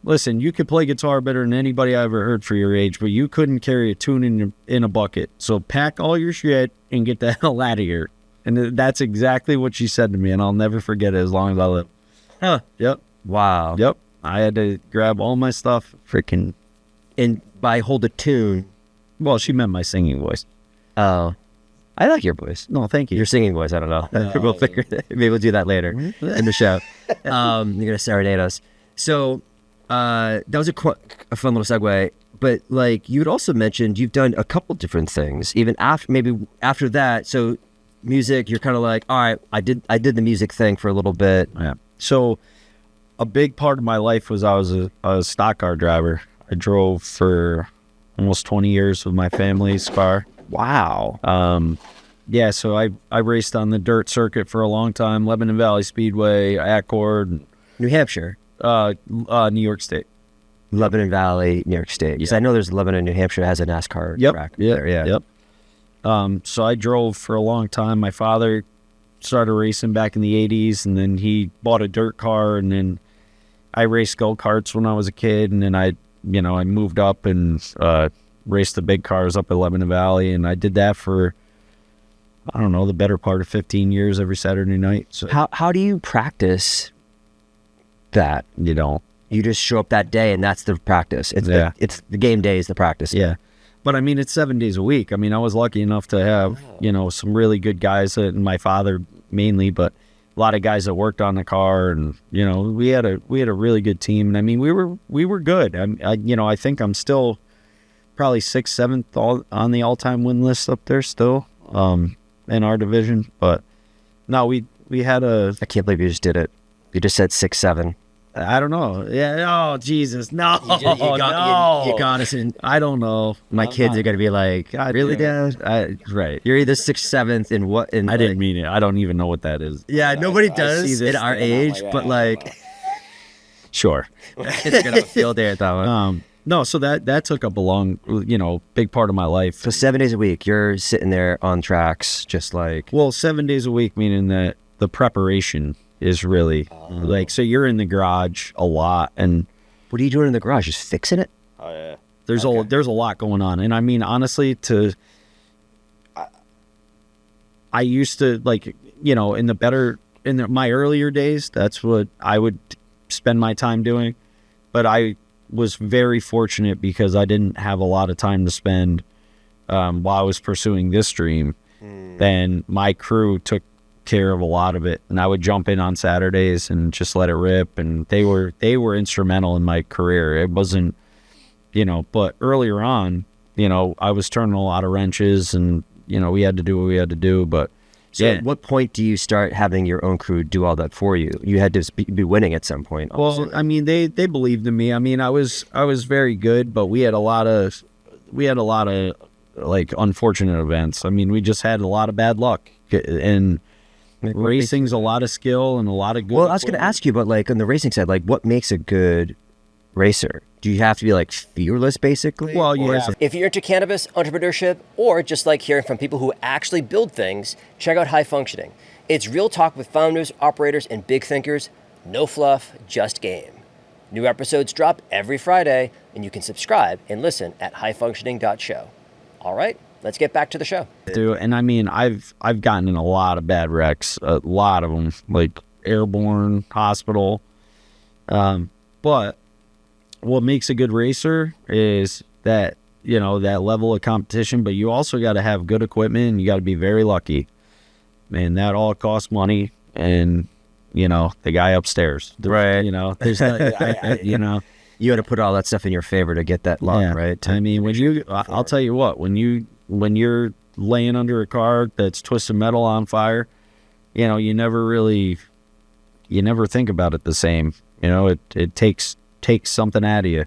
A: "Listen, you could play guitar better than anybody I ever heard for your age, but you couldn't carry a tune in a bucket. So pack all your shit and get the hell out of here." And that's exactly what she said to me, and I'll never forget it as long as I live.
B: Huh.
A: Yep.
B: Wow.
A: Yep. I had to grab all my stuff.
B: Freaking. And by hold a tune.
A: Well, she meant my singing voice.
B: Oh. I like your voice.
A: No, thank you.
B: Your singing voice, I don't know. We'll figure it. Maybe we'll do that later in the show. You're going to serenade us. So that was a fun little segue. But you had also mentioned you've done a couple different things. Even after that. So music, you're kind of like, all right, I did the music thing for a little bit.
A: Yeah. So a big part of my life was I was a stock car driver. I drove for almost 20 years with my family's car.
B: Wow.
A: Yeah, so I raced on the dirt circuit for a long time, Lebanon Valley Speedway, Accord.
B: New Hampshire?
A: New York State.
B: Lebanon Valley, New York State. Because I know there's Lebanon, New Hampshire has a NASCAR track there. Yeah.
A: Yep. So I drove for a long time. My father started racing back in the 80s, and then he bought a dirt car, and then I raced go-karts when I was a kid, and then I moved up and raced the big cars up at Lebanon Valley, and I did that for, I don't know, the better part of 15 years every Saturday night. So
B: how do you practice that? You just show up that day, and that's the practice. It's the game day is the practice.
A: Yeah. But I mean, it's 7 days a week. I mean, I was lucky enough to have, some really good guys, and my father mainly, but lot of guys that worked on the car, and you know, we had a really good team. And I mean, we were good. I think I'm still probably 6th, 7th on the all-time win list up there still, in our division. But no, we had a.
B: I can't believe you just did it. You just said 6, 7.
A: I don't know. Yeah. Oh, Jesus. No.
B: You got us in.
A: I don't know.
B: My kids are going to be like, really, Dad?
A: Right.
B: You're either 6th, 7th in what? In
A: I didn't mean it. I don't even know what that is.
B: Yeah, nobody
A: I
B: does
A: see this
B: in our
A: thing, I'm
B: age,
A: like,
B: but like,
A: Sure.
B: it's going to have a field day at that one.
A: No, so that took up a long, big part of my life.
B: So 7 days a week, you're sitting there on tracks, just like.
A: Well, 7 days a week, meaning that the preparation is really like, so you're in the garage a lot, and
B: What are you doing in the garage? Just fixing it?
C: Oh yeah.
A: there's a lot going on. And I mean, honestly, I used to, like, in my earlier days, that's what I would spend my time doing. But I was very fortunate because I didn't have a lot of time to spend while I was pursuing this dream. Then my crew took care of a lot of it, and I would jump in on Saturdays and just let it rip. And they were instrumental in my career. It wasn't, but earlier on, I was turning a lot of wrenches, and we had to do what we had to do. But
B: So at what point do you start having your own crew do all that for you? You had to be winning at some point.
A: Well, I mean, they believed in me. I mean, I was very good, but we had a lot of like unfortunate events. I mean, we just had a lot of bad luck, and racing's a lot of skill and a lot of good.
B: Well, I was going to ask you, but like on the racing side, like what makes a good racer? Do you have to be like fearless, basically?
A: Well, yeah.
D: If you're into cannabis, entrepreneurship, or just like hearing from people who actually build things, check out High Functioning. It's real talk with founders, operators, and big thinkers. No fluff, just game. New episodes drop every Friday, and you can subscribe and listen at highfunctioning.show. All right, let's get back to the show.
A: And I mean, I've gotten in a lot of bad wrecks, a lot of them, like airborne, hospital. But what makes a good racer is that, that level of competition, but you also got to have good equipment, and you got to be very lucky. And that all costs money. And, the guy upstairs,
B: Right.
A: There's not,
B: You had to put all that stuff in your favor to get that luck, right?
A: I mean, I'll tell you what, when you're laying under a car that's twisted metal on fire, you never think about it the same. It takes something out of you,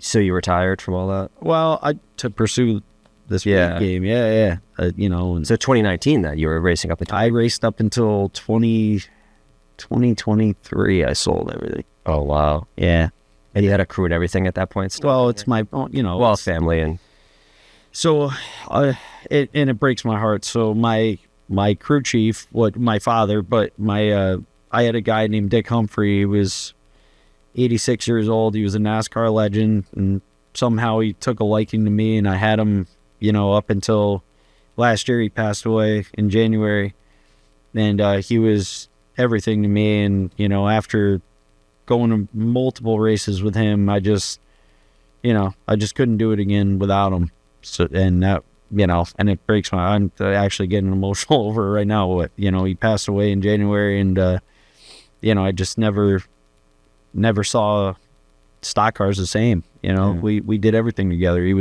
B: So you retired from all that?
A: Well, to pursue this game. Yeah. And
B: So 2019 then, you were racing up until...
A: I raced up until 2023. I sold everything.
B: Oh, wow.
A: Yeah.
B: And you had a crew and everything at that point still?
A: Well, it's my,
B: Well, family and...
A: So, it breaks my heart. So my crew chief, my father, but I had a guy named Dick Humphrey. He was 86 years old. He was a NASCAR legend, and somehow he took a liking to me, and I had him, up until last year. He passed away in January, and he was everything to me. And, after going to multiple races with him, I just couldn't do it again without him. So, and that, and it breaks I'm actually getting emotional over it right now. But, he passed away in January, and, I just never saw stock cars the same. We did everything together. He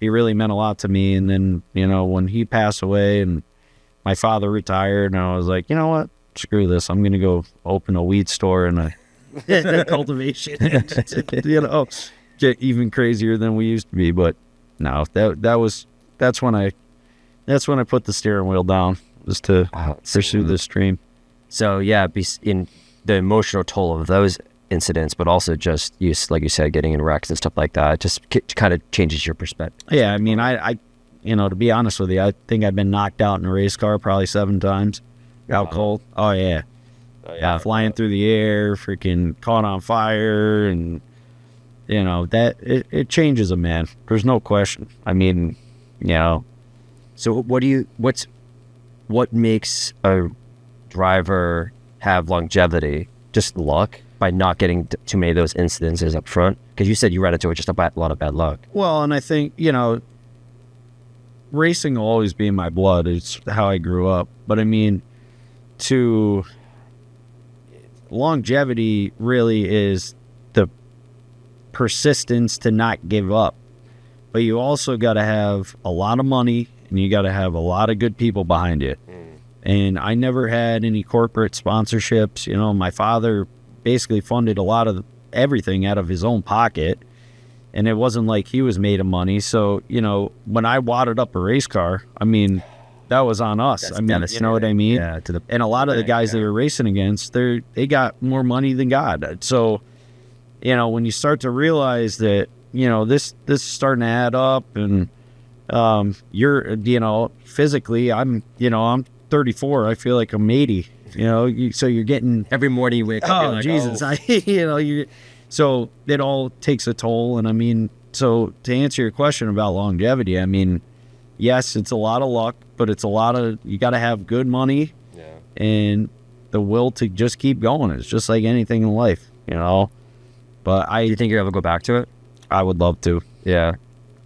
A: really meant a lot to me. And then, when he passed away and my father retired, and I was like, you know what, screw this. I'm going to go open a weed store and a cultivation, get even crazier than we used to be. But no, that's when I put the steering wheel down, was to pursue this dream.
B: So yeah, in the emotional toll of those incidents, but also just like you said, getting in wrecks and stuff like that, just kind of changes your perspective.
A: Yeah, I mean, I to be honest with you, I think I've been knocked out in a race car probably 7 times. Out cold. Oh yeah. Flying through the air, freaking caught on fire, and that it changes a man. There's no question. I mean,
B: So what makes a driver have longevity? Just luck, by not getting too many of those incidences up front? Because you said you ran into just a lot of bad luck.
A: Well, and I think, racing will always be in my blood. It's how I grew up. But I mean, to longevity really is the persistence to not give up. But you also got to have a lot of money, and you got to have a lot of good people behind you. And I never had any corporate sponsorships. You know, my father basically funded a lot of everything out of his own pocket. And it wasn't like he was made of money. So, you know, when I wadded up a race car, I mean, that was on us.
B: That's
A: I mean, you know what I mean?
B: Yeah,
A: and a lot of the guys they were racing against, they got more money than God. So, you know, when you start to realize that, you know, this is starting to add up, and you're, you know, physically, I'm 34. I feel like I'm 80. You know, so you're getting
B: every morning you wake up.
A: Oh,
B: you're like,
A: Jesus!
B: oh.
A: So it all takes a toll. And I mean, so to answer your question about longevity, I mean, yes, it's a lot of luck, but it's a lot of, you got to have good money and the will to just keep going. It's just like anything in life, you know. But
B: Do you think you'll ever go back to it?
A: I would love to.
B: Yeah.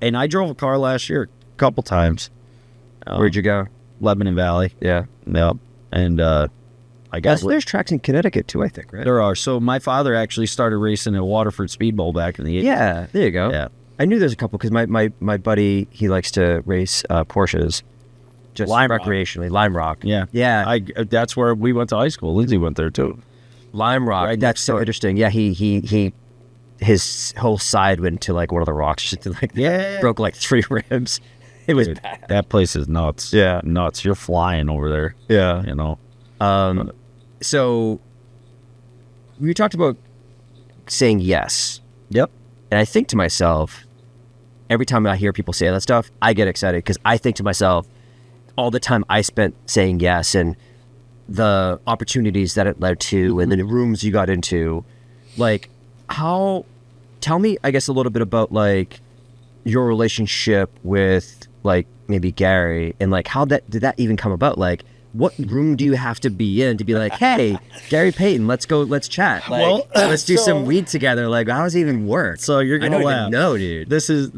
A: And I drove a car last year a couple times.
B: Where'd you go?
A: Lebanon Valley.
B: Yeah.
A: Yep. And I guess
B: there's tracks in Connecticut too, I think, right?
A: there are. So my father actually started racing at Waterford Speed Bowl back in the 80s.
B: Yeah, there you go.
A: Yeah.
B: I knew there's a couple because my buddy, he likes to race Porsches, just
A: Lime Rock.
B: recreationally. Lime Rock.
A: Yeah.
B: Yeah.
A: That's where we went to high school. Lindsay went there too.
B: Lime Rock.
A: Right
B: That's
A: next
B: so
A: door.
B: interesting. Yeah, he his whole side went to like one of the rocks. Like
A: Yeah.
B: broke like 3 ribs. It was
A: Dude,
B: bad.
A: that place is nuts.
B: Yeah.
A: Nuts. You're flying over there.
B: Yeah.
A: You know.
B: So we talked about saying yes.
A: Yep.
B: And I think to myself, every time I hear people say that stuff, I get excited because I think to myself, all the time I spent saying yes and the opportunities that it led to and the rooms you got into, like tell me, I guess, a little bit about like your relationship with like maybe Gary and like how did that even come about? Like, what room do you have to be in to be like, hey, Gary Payton, let's chat. Like,
A: Well,
B: let's do some weed together. Like, how does it even work?
A: So you're gonna
B: I don't
A: laugh.
B: even know, dude.
A: This is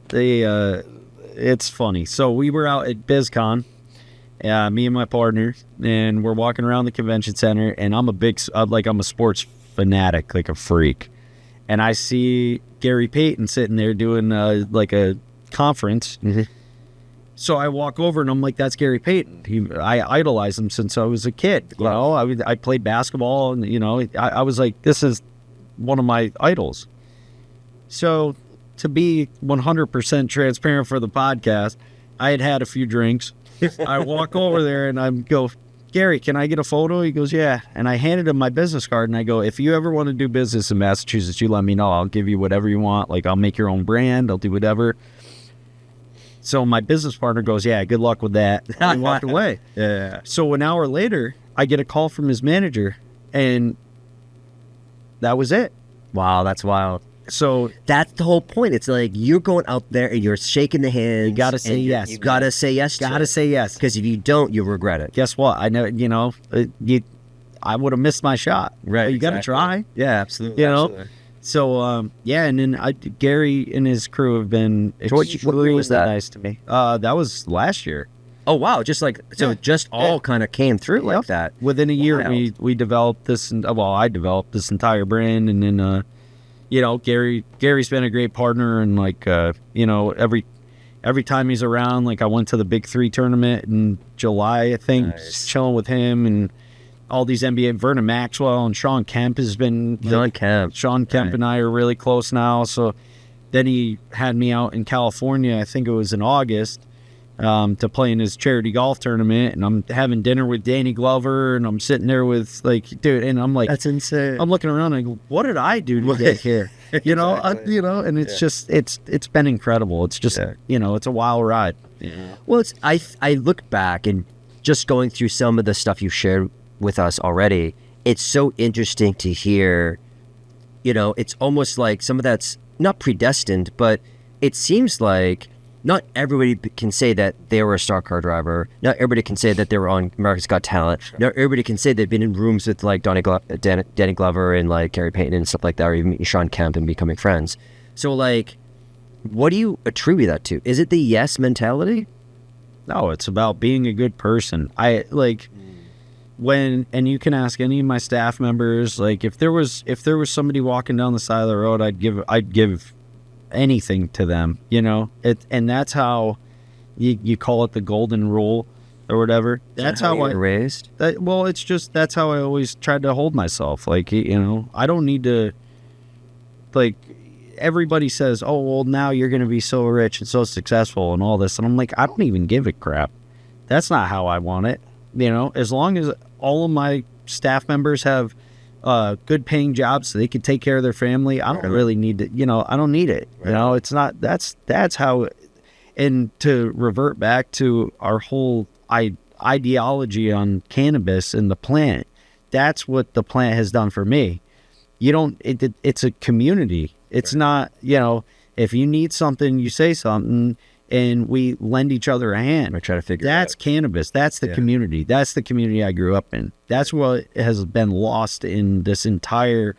A: the it's funny. So we were out at BizCon, me and my partner, and we're walking around the convention center, and I'm a sports fanatic, like a freak, and I see Gary Payton sitting there doing like a conference.
B: Mm-hmm.
A: So I walk over and I'm like, that's Gary Payton. I idolized him since I was a kid. You know, I played basketball, and you know, I was like, this is one of my idols. So to be 100% transparent for the podcast, I had a few drinks. I walk over there and I go, Gary, can I get a photo? He goes, yeah. And I handed him my business card and I go, if you ever want to do business in Massachusetts, you let me know. I'll give you whatever you want. Like, I'll make your own brand. I'll do whatever. So my business partner goes, yeah, good luck with that. And walked away.
B: Yeah.
A: So an hour later, I get a call from his manager, and that was it.
B: Wow, that's wild.
A: So
B: That's the whole point. It's like you're going out there and you're shaking the hands.
A: You gotta say
B: and
A: yes.
B: You gotta say yes.
A: gotta say yes.
B: Because if you don't, you'll regret it.
A: Guess what? I know, you know, I would have missed my shot.
B: Right,
A: But you got to
B: exactly.
A: try.
B: Yeah, absolutely.
A: You know?
B: absolutely.
A: So, yeah, and then Gary and his crew have been
B: what year was that?
A: nice to me. That was last year.
B: Oh wow! Just like so,
A: Yeah.
B: just all kind of came through like
A: Yep.
B: that.
A: Within a year,
B: Wild.
A: we developed this, I developed this entire brand, and then, you know, Gary's been a great partner, and like, you know, every time he's around, like I went to the Big 3 tournament in July, I think,
B: Nice.
A: just chilling with him and all these NBA, Vernon Maxwell and Sean Kemp has been,
B: John Kemp.
A: Sean Kemp
B: Right.
A: and I are really close now. So then he had me out in California, I think it was in August, to play in his charity golf tournament, and I'm having dinner with Danny Glover, and I'm sitting there with like, dude, and I'm like,
B: That's insane.
A: I'm looking around and I go, what did I do to get here? You know,
B: Exactly.
A: and it's just, it's been incredible. It's just,
B: Yeah.
A: you know, it's a wild ride.
B: Well, it's I look back and just going through some of the stuff you shared with us already. It's so interesting to hear. You know, it's almost like some of that's not predestined, but it seems like not everybody can say that they were a stock car driver. Not everybody can say that they were on America's Got Talent. Not everybody can say they've been in rooms with like Danny Glover and like Gary Payton and stuff like that, or even Sean Kemp and becoming friends. So like, what do you attribute that to? Is it the yes mentality?
A: No, it's about being a good person. I like, and you can ask any of my staff members, like if there was somebody walking down the side of the road, I'd give anything to them, and that's how you call it the golden rule or whatever. That's how I
B: raised.
A: It's just, that's how I always tried to hold myself. Like, I don't need to, like, everybody says, oh, well, now you're going to be so rich and so successful and all this. And I'm like, I don't even give a crap. That's not how I want it. As long as all of my staff members have good paying jobs so they can take care of their family, I don't really need to, I don't need it.
D: Right.
A: It's not, that's how, and to revert back to our whole ideology on cannabis and the plant, that's what the plant has done for me. It's a community. It's not, if you need something, you say something, and we lend each other a hand.
B: We're trying to figure
A: that's
B: it out.
A: Cannabis. That's the community. That's the community I grew up in. That's what has been lost in this entire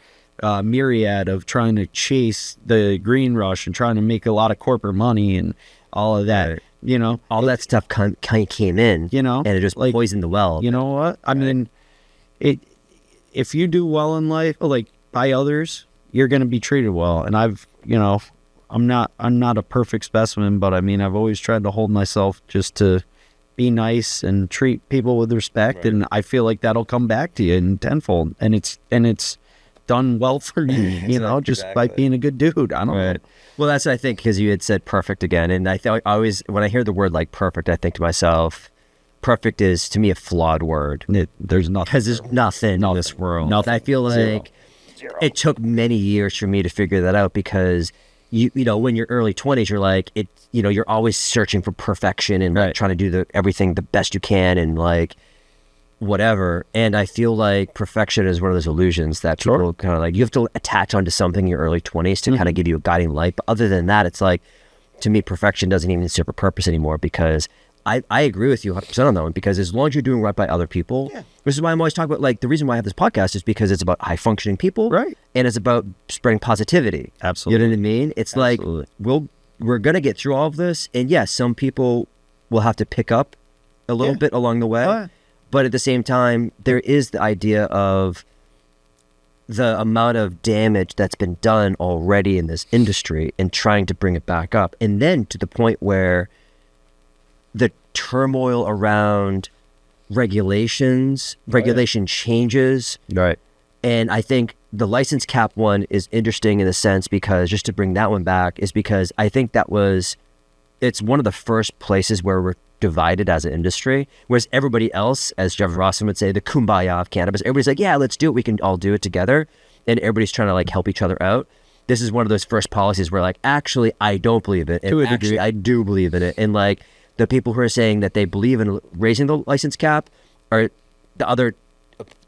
A: myriad of trying to chase the green rush and trying to make a lot of corporate money and all of that.
B: Right. All that stuff kind of came in, and it just poisoned the well.
A: You know what? I mean, if you do well in life, like by others, you're going to be treated well. And I'm not a perfect specimen, but I mean, I've always tried to hold myself just to be nice and treat people with respect. Right. And I feel like that'll come back to you in tenfold. And it's done well for me, just by being a good dude. I don't know.
B: Well, that's, I think, because you had said perfect again. And I always, when I hear the word like perfect, I think to myself, perfect is to me a flawed word.
A: There's nothing.
B: Because there's nothing in this world.
A: Nothing.
B: I feel like it took many years for me to figure that out, because you when you're early 20s, you're like, you're always searching for perfection and like trying to do everything the best you can and like whatever. And I feel like perfection is one of those illusions that people kind of like, you have to attach onto something in your early 20s to kind of give you a guiding light. But other than that, it's like, to me, perfection doesn't even serve a purpose anymore, because I agree with you 100% on that one, because as long as you're doing right by other people, this is why I'm always talking about, like, the reason why I have this podcast is because it's about high functioning people,
A: right?
B: And it's about spreading positivity.
A: Absolutely.
B: You know what I mean? It's
A: Absolutely.
B: Like, we're going to get through all of this. And yes, some people will have to pick up a little bit along the way. But at the same time, there is the idea of the amount of damage that's been done already in this industry and trying to bring it back up. And then to the point where the turmoil around regulation changes.
A: Right.
B: And I think the license cap one is interesting in the sense, because just to bring that one back is because I think it's one of the first places where we're divided as an industry, whereas everybody else, as Jeff Rossen would say, the kumbaya of cannabis, everybody's like, yeah, let's do it. We can all do it together. And everybody's trying to like help each other out. This is one of those first policies where like, actually, I don't believe it. And actually, I do believe in it. And like, the people who are saying that they believe in raising the license cap are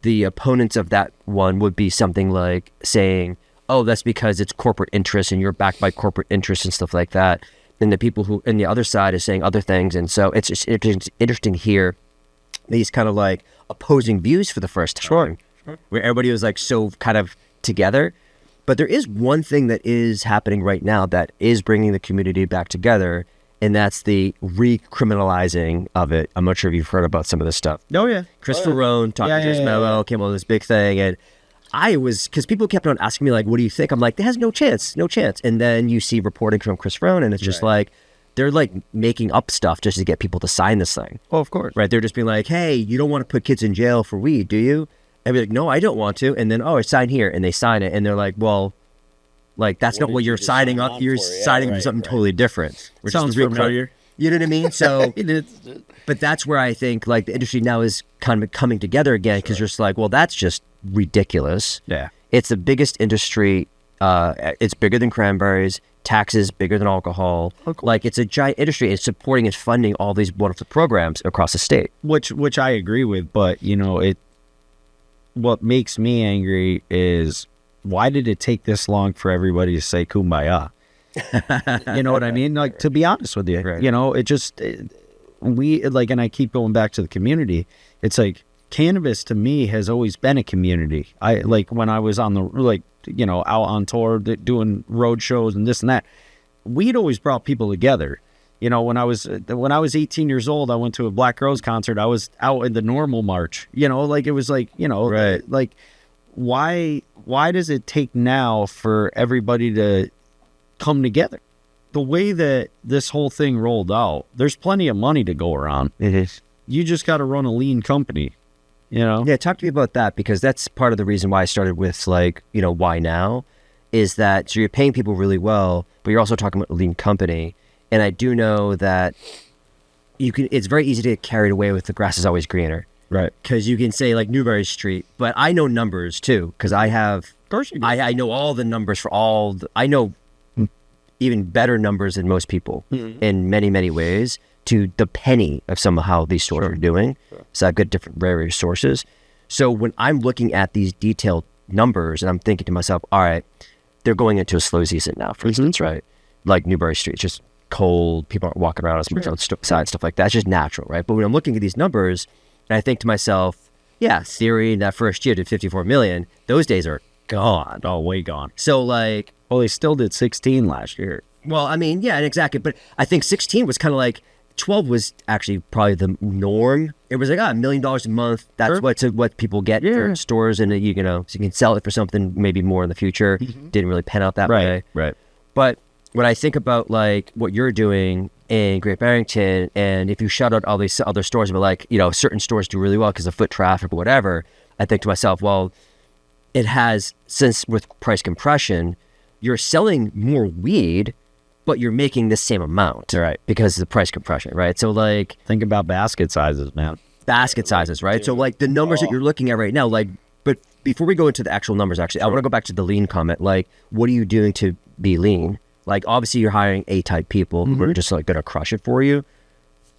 B: the opponents of that one would be something like saying, oh, that's because it's corporate interest and you're backed by corporate interests and stuff like that. And the people who on the other side is saying other things. And so it's just interesting to hear these kind of like opposing views for the first time, where everybody was like so kind of together. But there is one thing that is happening right now that is bringing the community back together, and that's the recriminalizing of it. I'm not sure if you've heard about some of this stuff.
A: Oh, yeah.
B: Christopher Roan talking to his memo, came up with this big thing, and because people kept on asking me, like, what do you think? I'm like, there has no chance. And then you see reporting from Chris Roan, and it's just like, they're like making up stuff just to get people to sign this thing.
A: Oh, of course.
B: Right? They're just being like, hey, you don't want to put kids in jail for weed, do you? And be like, no, I don't want to. And then, oh, sign here. And they sign it. And they're like, well, like, that's not what you're signing up. You're signing for something totally different. Which
A: sounds familiar.
B: You know what I mean? So, but that's where I think like the industry now is kind of coming together again, because you're just like, well, that's just ridiculous.
A: Yeah.
B: It's the biggest industry. It's bigger than cranberries, taxes bigger than alcohol. Oh, cool. Like, it's a giant industry. It's supporting and funding all these wonderful programs across the state.
A: Which I agree with, but what makes me angry is, why did it take this long for everybody to say kumbaya? You know what I mean? Like, to be honest with you,
B: right.
A: And I keep going back to the community. It's like, cannabis to me has always been a community. I like when I was on the out on tour doing road shows and this and that, we'd always brought people together. You know, when I was 18 years old, I went to a Black Rose concert. I was out in the normal march. You know, like it was like, you know,
B: Right.
A: like why does it take now for everybody to come together? The way that this whole thing rolled out, there's plenty of money to go around.
B: It is.
A: You just got to run a lean company, you know?
B: Yeah, talk to me about that, because that's part of the reason why I started with, like, you know, why now is that, so you're paying people really well, but you're also talking about a lean company. And I do know that it's very easy to get carried away with the grass is always greener.
A: Right.
B: Because you can say like Newberry Street, but I know numbers too, because I have,
A: Of course you do.
B: I know all the numbers for I know even better numbers than most people in many, many ways, to the penny of some of how these stores are doing. So I've got different various sources. So when I'm looking at these detailed numbers and I'm thinking to myself, all right, they're going into a slow season now, for instance, right? Like Newberry Street, it's just cold. People aren't walking around as much outside, stuff like that. It's just natural, right? But when I'm looking at these numbers and I think to myself, yeah, Theory in that first year did 54 million. Those days are gone.
A: Oh, way gone.
B: So like,
A: Well, they still did 16 last year.
B: well, I mean, yeah, exactly. But I think 16 was kind of like, 12 was actually probably the norm. It was like, $1 million a month. That's what people get for stores, and you know, so you can sell it for something maybe more in the future. Didn't really pan out that way.
A: Right.
B: But when I think about like what you're doing in Great Barrington, and if you shout out all these other stores, but like, you know, certain stores do really well because of foot traffic or whatever, I think to myself, well, it has, since with price compression, you're selling more weed, but you're making the same amount, right? Because of the price compression, right? So like,
A: Think about basket sizes, man.
B: basket sizes, right? So like the numbers that you're looking at right now, like, but before we go into the actual numbers, actually, I want to go back to the lean comment. Like, what are you doing to be lean? Like, obviously you're hiring A-type people who are just like going to crush it for you.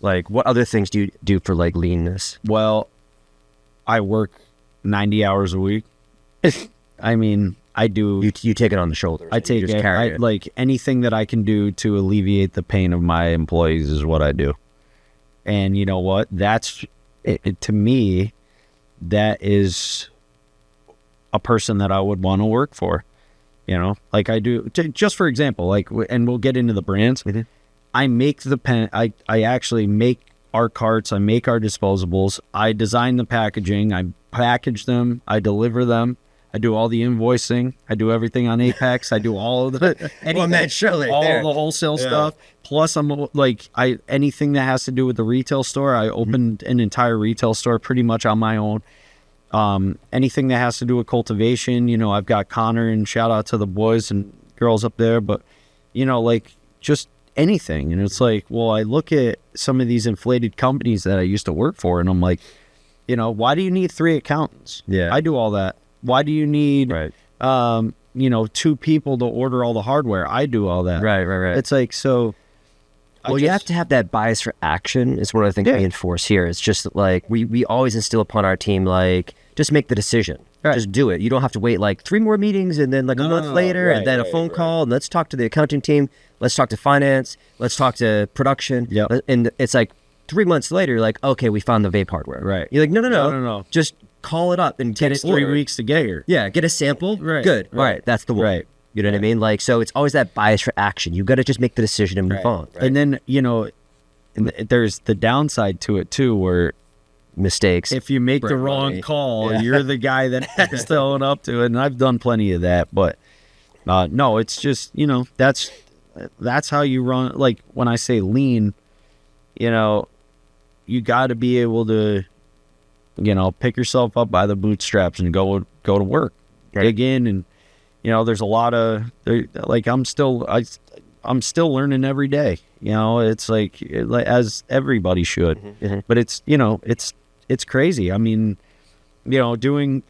B: Like, what other things do you do for like leanness?
A: Well, I work 90 hours a week. I mean, I do.
B: You take it on the shoulders.
A: I take
B: you just
A: it.
B: carry it.
A: Like anything that I can do to alleviate the pain of my employees is what I do. And you know what? That's to me, that is a person that I would want to work for. You know, like I do. Just for example, like, and we'll get into the brands. I make the pen. I actually make our carts. I make our disposables. I design the packaging. I package them. I deliver them. I do all the invoicing. I do everything on Apex. I do all of the all the wholesale stuff. Plus, I'm like anything that has to do with the retail store. I opened an entire retail store pretty much on my own. Anything that has to do with cultivation, you know, I've got Connor, and shout out to the boys and girls up there. But you know, like just anything. And it's like, well, I look at some of these inflated companies that I used to work for, and I'm like, you know, why do you need 3 accountants?
B: Yeah,
A: I do all that. Why do you need,
B: right.
A: you know, 2 people to order all the hardware? I do all that.
B: Right.
A: It's like, so.
B: Well, you have to have that bias for action. It's one of the things we enforce here. It's just that, like, we always instill upon our team, like, just make the decision. Right. Just do it. You don't have to wait like 3 more meetings and then like a month later and then a phone call and let's talk to the accounting team. Let's talk to finance. Let's talk to production.
A: Yep.
B: And it's like 3 months later, you're like, okay, we found the vape hardware.
A: Right.
B: You're like, no. Just call it up and get it.
A: 3 weeks to get here.
B: Yeah. Get a sample.
A: Right.
B: Good. All right. That's the one.
A: Right.
B: You know what I mean? Like, so it's always that bias for action. You got to just make the decision and move on.
A: Right. And then, you know, there's the downside to it too, where
B: mistakes.
A: if you make the wrong call, you're the guy that has to own up to it. And I've done plenty of that, but no, it's just, you know, that's how you run. Like when I say lean, you know, you got to be able to, you know, pick yourself up by the bootstraps and go to work, dig in. And, you know, there's a lot of, like, I'm still learning every day. You know, it's like as everybody should, but it's, you know, it's crazy. I mean, you know,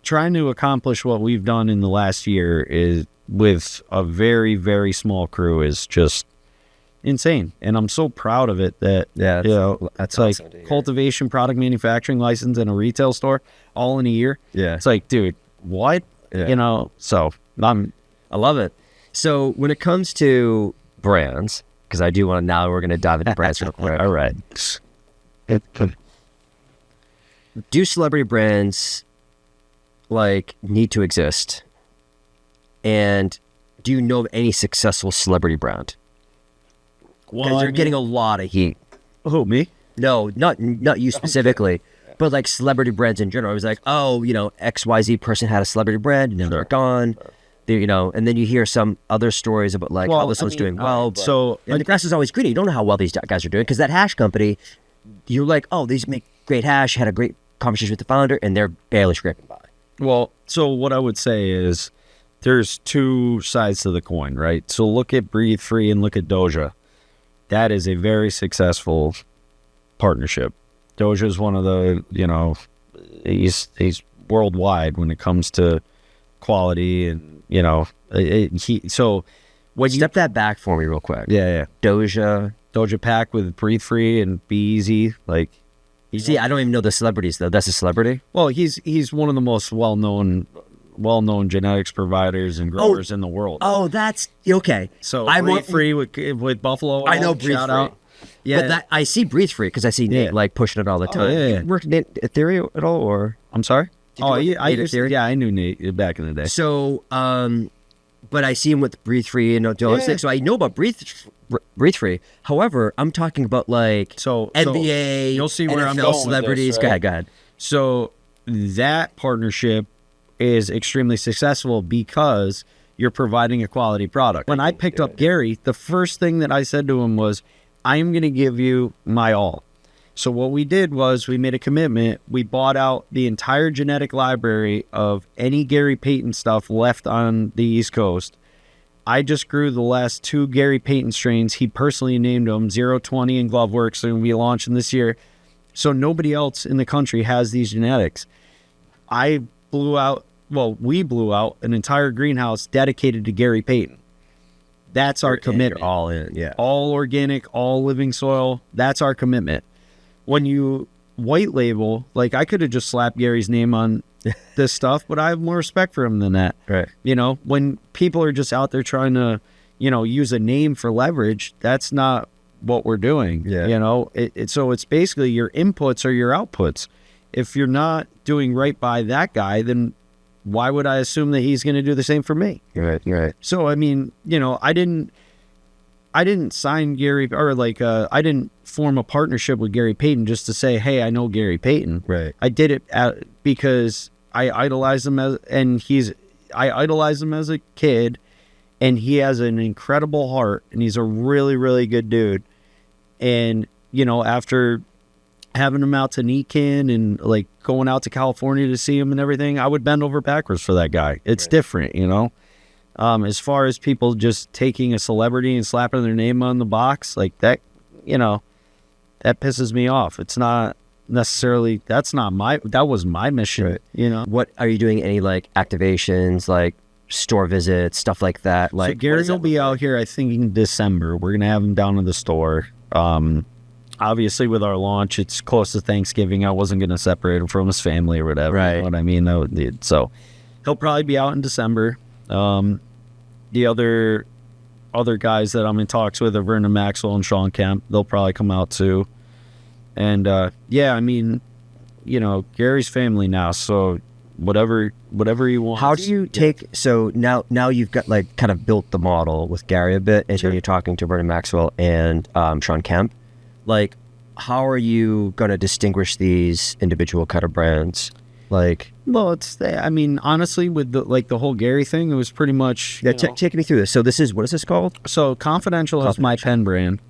A: trying to accomplish what we've done in the last year is with a very, very small crew is just insane. And I'm so proud of it that, you know, that's like awesome cultivation, product manufacturing license, and a retail store all in a year. Yeah. It's like, dude, what? Yeah. You know, so I
B: love it. So when it comes to brands, because I do want to, now we're going to dive into brands real quick.
A: All right.
B: Do celebrity brands like need to exist? And do you know of any successful celebrity brand? Because you're getting a lot of heat.
A: Who, me?
B: No, not you specifically, but like celebrity brands in general. It was like, oh, XYZ person had a celebrity brand, and now they're gone. And then you hear some other stories about like how this one's doing well. And the grass is always greener. You don't know how well these guys are doing because that hash company, you're like, oh, these make great hash. Had a great conversation with the founder, and they're barely scraping by.
A: Well, so what I would say is there's two sides to the coin, right? So look at Breathe Free and look at Doja. That is a very successful partnership. Doja is one of the, he's worldwide when it comes to quality and, so when
B: Step that back for me real quick.
A: Yeah.
B: Doja
A: Pack with Breathe Free and Be Easy, like.
B: See, I don't even know the celebrities though. That's a celebrity?
A: Well, he's one of the most well-known genetics providers and growers in the world.
B: Oh, that's okay.
A: So Breathe Free with Buffalo.
B: I know Breathe Free.
A: Out. Yeah,
B: but I see Breathe Free because I see Nate like pushing it all the time.
A: Yeah.
B: You worked at Theory at all, or
A: I'm sorry.
B: I
A: knew Nate back in the day.
B: So, but I see him with Breathe Free and so I know about Breathe Free. However, I'm talking about like NBA.
A: You'll see where
B: NFL
A: I'm going
B: celebrities.
A: with this, right?
B: Go ahead.
A: So that partnership is extremely successful because you're providing a quality product. When I picked up Gary, the first thing that I said to him was, I am going to give you my all. So what we did was we made a commitment. We bought out the entire genetic library of any Gary Payton stuff left on the East Coast. I just grew the last 2 Gary Payton strains. He personally named them 020 and Gloveworks, and we launched them this year. So nobody else in the country has these genetics. We blew out an entire greenhouse dedicated to Gary Payton. That's our commitment.
B: All in, yeah.
A: All organic, all living soil. That's our commitment. When you white label, like I could have just slapped Gary's name on this stuff, but I have more respect for him than that.
B: Right.
A: When people are just out there trying to, use a name for leverage, that's not what we're doing.
B: Yeah.
A: So it's basically your inputs or your outputs. If you're not doing right by that guy, then why would I assume that he's going to do the same for me?
B: Right.
A: So, I mean, I didn't sign Gary I didn't form a partnership with Gary Payton just to say, hey, I know Gary Payton.
B: Right.
A: I did it because I idolize him as a kid, and he has an incredible heart, and he's a really, really good dude. And, after having him out to Nikan and like going out to California to see him and everything, I would bend over backwards for that guy. It's different, as far as people just taking a celebrity and slapping their name on the box like that, that pisses me off. It's not necessarily, that was my mission,
B: What are you doing? Any like activations, like store visits, stuff like that? Like
A: so Gary will be out here, I think in December. We're going to have him down in the store. Obviously with our launch, it's close to Thanksgiving. I wasn't going to separate him from his family or whatever.
B: Right.
A: You know what I mean? So he'll probably be out in December. The other guys that I'm in talks with are Vernon Maxwell and Sean Kemp. They'll probably come out too. And Gary's family now, so whatever he wants.
B: How do you take? So now you've got like kind of built the model with Gary a bit, and so you're talking to Vernon Maxwell and Sean Kemp. Like, how are you going to distinguish these individual kind of brands? Like,
A: well, honestly, with the whole Gary thing, it was pretty much.
B: Yeah, take me through this. So what is this called?
A: So Confidential is my pen brand.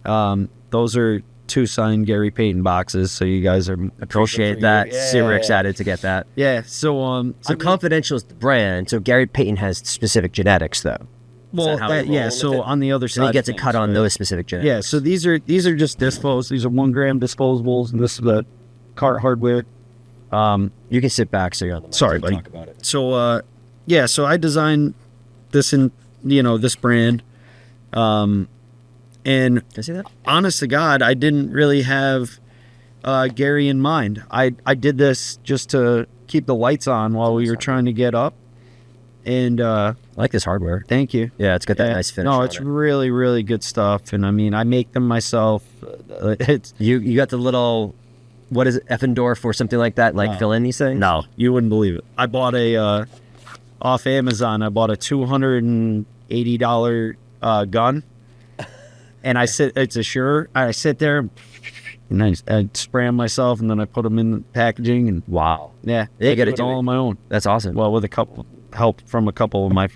A: Those are 2 signed Gary Payton boxes. So you guys are
B: appreciate that.
A: Yeah.
B: Super excited to get that.
A: Yeah. So
B: Confidential is the brand. So Gary Payton has specific genetics, though.
A: Well, so on the other side,
B: he gets a cut on those specific genetics.
A: Yeah. So these are just dispos. These are 1 gram disposables, and this is the cart hardware.
B: You can sit back so you're on the mic.
A: Sorry, buddy.
B: Talk about it.
A: So, so I designed this in, this brand. And
B: can I see that?
A: Honest to God, I didn't really have Gary in mind. I did this just to keep the lights on while we were trying to get up. And
B: I like this hardware.
A: Thank you.
B: Yeah, it's got that nice finish.
A: No, it's really, really good stuff. And I mean, I make them myself. It's
B: you got the little, what is it, Effendorf or something like that? Like fill in these things?
A: No, you wouldn't believe it. I bought off Amazon. I bought a $280 gun. And I sit there and I spray them myself, and then I put them in packaging, and
B: Wow.
A: yeah,
B: You gotta
A: do it
B: do
A: all
B: it.
A: on my own.
B: That's awesome.
A: Well, with help from a couple of my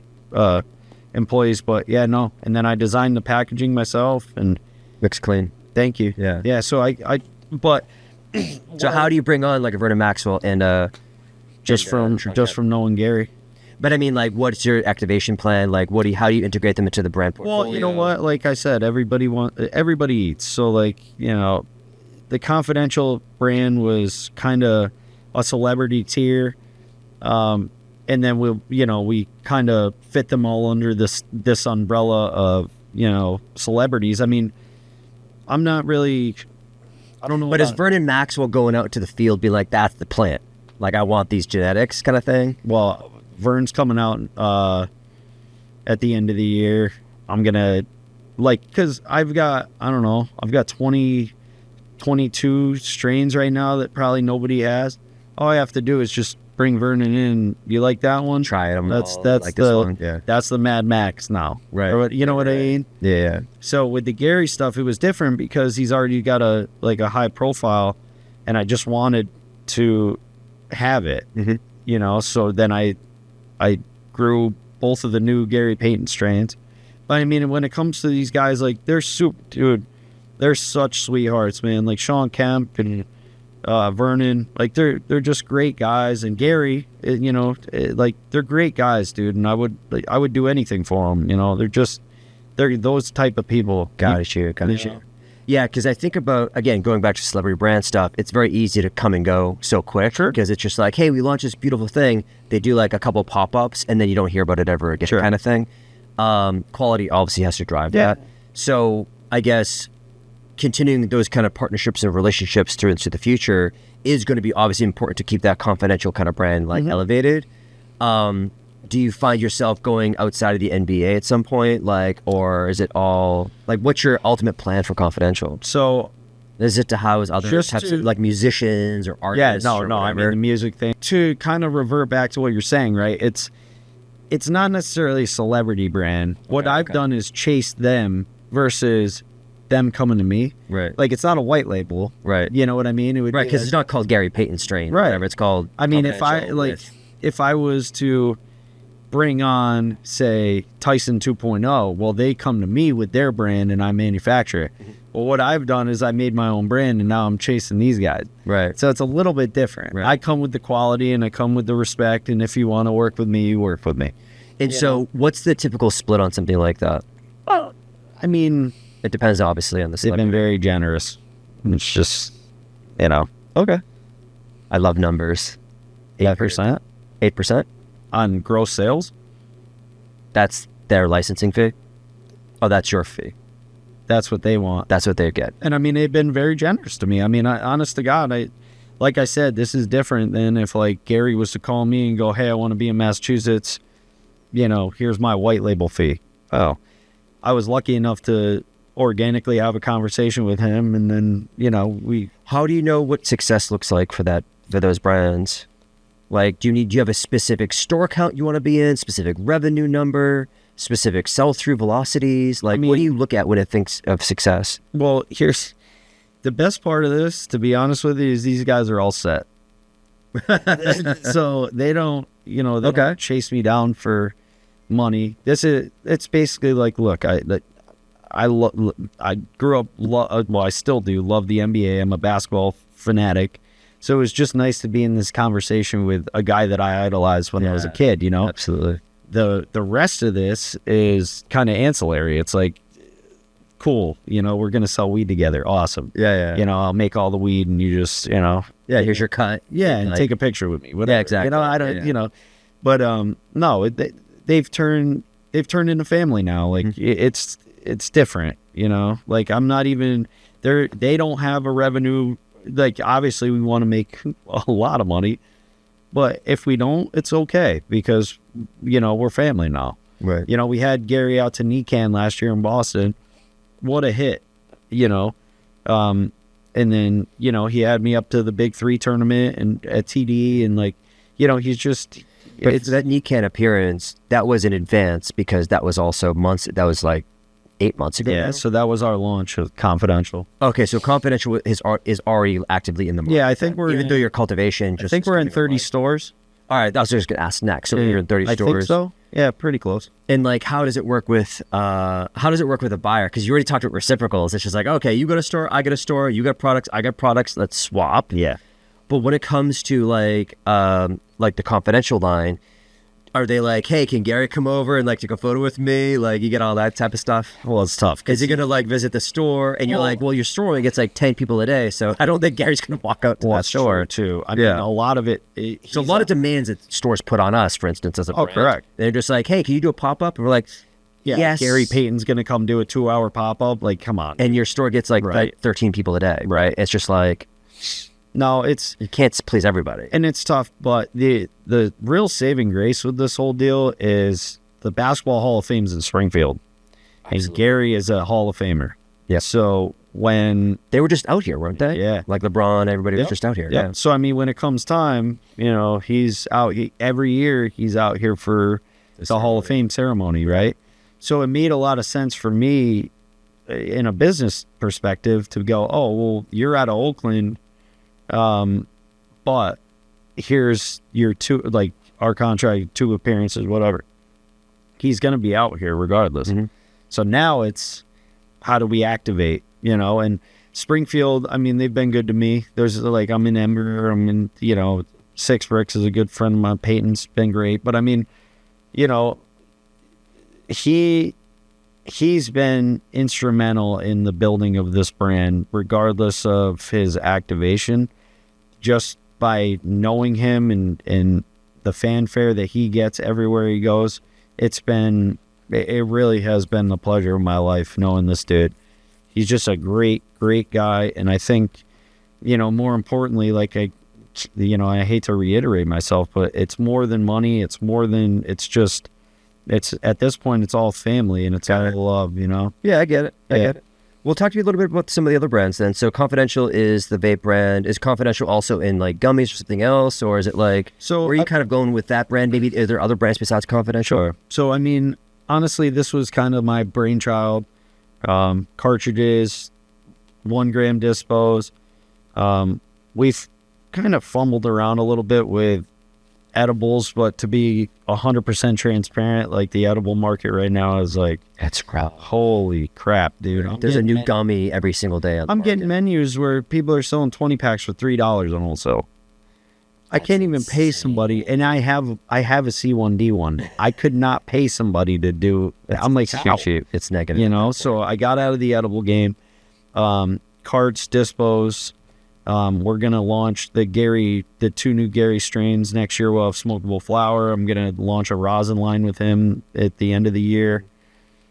A: employees, but yeah, no. And then I designed the packaging myself, and
B: Looks clean.
A: thank you.
B: Yeah.
A: So but
B: So how do you bring on like a Vernon Maxwell and
A: just from knowing Gary.
B: But I mean, like, what's your activation plan? Like, how do you integrate them into the brand portfolio?
A: Well, you know what? Like I said, everybody eats. So like, the Confidential brand was kind of a celebrity tier, and then we kind of fit them all under this umbrella of celebrities. I mean, I'm not really. I don't know.
B: But is Vernon Maxwell going out to the field, be like, that's the plant? Like, I want these genetics, kind of thing.
A: Well, Vern's coming out at the end of the year. I'm gonna because I've got 22 strains right now that probably nobody has. All I have to do is just bring Vernon in. You like that one?
B: Try it.
A: That's
B: like this one. Yeah.
A: That's the Mad Max now.
B: Right.
A: Or you know what I mean?
B: Yeah.
A: So with the Gary stuff, it was different because he's already got a high profile, and I just wanted to have it.
B: Mm-hmm.
A: So then I grew both of the new Gary Payton strains. But I mean, when it comes to these guys, like, they're they're such sweethearts, man. Like Sean Kemp and Vernon, like they're just great guys. And Gary, like, they're great guys, dude. And I would do anything for them. They're those type of people.
B: Got it. Yeah, because I think about, again, going back to celebrity brand stuff, it's very easy to come and go so quick.
A: Sure.
B: Because it's just like, hey, we launched this beautiful thing. They do like a couple pop-ups, and then you don't hear about it ever again, kind of thing. Quality obviously has to drive that. So I guess continuing those kind of partnerships and relationships through into the future is going to be obviously important to keep that confidential kind of brand elevated. Do you find yourself going outside of the NBA at some point, or is it all what's your ultimate plan for Confidential?
A: So
B: is it to house other types of musicians or artists?
A: Yeah, no. I mean, the music thing. To kind of revert back to what you're saying, right? It's not necessarily a celebrity brand. What I've done is chase them versus them coming to me.
B: Right.
A: Like, it's not a white label.
B: Right.
A: You know what I mean? It would
B: because it's not called Gary Payton strain.
A: Right.
B: Whatever it's called.
A: I mean, if I was to bring on, say, Tyson 2.0, well, they come to me with their brand and I manufacture it. Well, what I've done is I made my own brand, and now I'm chasing these guys.
B: Right.
A: So it's a little bit different.
B: Right.
A: I come with the quality, and I come with the respect, and if you want to work with me, you work with me.
B: And so what's the typical split on something like that?
A: Well, I mean,
B: it depends obviously on the
A: celebrity. They've been very generous. It's just,
B: Okay. I love numbers.
A: 8%?
B: 8%?
A: On gross sales?
B: That's their licensing fee? Oh, that's your fee.
A: That's what they want.
B: That's what they get.
A: And I mean, they've been very generous to me. I mean, honest to God, like I said, this is different than if Gary was to call me and go, hey, I want to be in Massachusetts. Here's my white label fee. Oh, I was lucky enough to organically have a conversation with him. And then,
B: How do you know what success looks like for those brands? Like, do you have a specific store count you want to be in, specific revenue number, specific sell-through velocities? Like, what do you look at when it thinks of success?
A: Well, here's the best part of this, to be honest with you, is these guys are all set. So they don't, they don't chase me down for money. It's basically like, look, I grew up, I still do love the NBA. I'm a basketball fanatic. So it was just nice to be in this conversation with a guy that I idolized when I was a kid,
B: Absolutely.
A: The rest of this is kind of ancillary. It's like, cool, we're going to sell weed together. Awesome.
B: Yeah.
A: I'll make all the weed and you just,
B: Yeah, here's your cut.
A: Yeah, and take a picture with me. Whatever.
B: Yeah, exactly.
A: I don't, but no, they've turned into family now. Like, it's different, Like, I'm not even, they don't have a revenue. Like, obviously we want to make a lot of money, but if we don't, it's okay because, we're family now.
B: Right.
A: We had Gary out to NECAN last year in Boston. What a hit, and then, he had me up to the Big 3 tournament and at TD and he's just,
B: but it's that NECAN appearance, that was in advance because that was also months, that was 8 months ago.
A: Yeah, so that was our launch of Confidential.
B: Okay, so Confidential is already actively in the market.
A: Yeah, I think we're
B: even though your cultivation.
A: I think we're in 30 stores.
B: All right, I was just gonna ask next. So you're in 30
A: I
B: stores.
A: think so. Yeah, pretty close.
B: And like, how does it work with a buyer? Because you already talked with Reciprocals. It's just like, okay, you got a store, I got a store, you got products, I got products. Let's swap.
A: Yeah.
B: But when it comes to like the Confidential line, are they like, hey, can Gary come over and like take a photo with me? Like, you get all that type of stuff.
A: Well, it's tough.
B: Is he gonna like visit the store? And you're like, well, your store only gets like 10 people a day, so I don't think Gary's gonna walk out to that store
A: too. I mean, a lot of it.
B: So a lot of demands that stores put on us, for instance, as a brand.
A: Correct.
B: They're just like, hey, can you do a pop up? And we're like, yes.
A: Gary Payton's gonna come do a 2-hour pop up. Like, come on.
B: And your store gets like 13 people a day, right? It's just like,
A: no,
B: you can't please everybody,
A: and it's tough. But the real saving grace with this whole deal is the Basketball Hall of Fame's in Springfield, and Gary is a Hall of Famer.
B: Yeah.
A: So when
B: they were just out here, weren't they?
A: Yeah.
B: Like LeBron, everybody was just out here.
A: Yeah. So I mean, when it comes time, he's out every year. He's out here for the Hall of Fame ceremony, right? So it made a lot of sense for me, in a business perspective, to go, oh well, you're out of Oakland. But here's your our contract, 2 appearances, whatever. He's going to be out here regardless. Mm-hmm. So now it's, how do we activate, and Springfield, I mean, they've been good to me. There's like, I'm in Ember, I'm in, Six Bricks is a good friend of mine. Payton's been great. But I mean, he's been instrumental in the building of this brand, regardless of his activation. Just by knowing him and the fanfare that he gets everywhere he goes, it really has been the pleasure of my life knowing this dude. He's just a great, great guy. And I think, more importantly, like I hate to reiterate myself, but it's more than money. It's at this point, it's all family and it's all love,
B: Yeah, I get it. I get it. We'll talk to you a little bit about some of the other brands then. So Confidential is the vape brand. Is Confidential also in like gummies or something else? Or is it like, were you kind of going with that brand? Maybe are there other brands besides Confidential?
A: Sure. So, I mean, honestly, this was kind of my brainchild. Cartridges, 1 gram dispos. We've kind of fumbled around a little bit with edibles, but to be 100% transparent, like the edible market right now is like,
B: it's crap.
A: Holy crap, dude.
B: There's a new gummy every single day.
A: I'm getting menus where people are selling 20 packs for $3 on wholesale. I can't even pay somebody, and I have a C1D1. I could not pay somebody to do. I'm like,
B: cheap. It's negative.
A: So I got out of the edible game. Carts, dispos. We're gonna launch the 2 new Gary strains next year. We'll have smokable flower. I'm gonna launch a rosin line with him at the end of the year.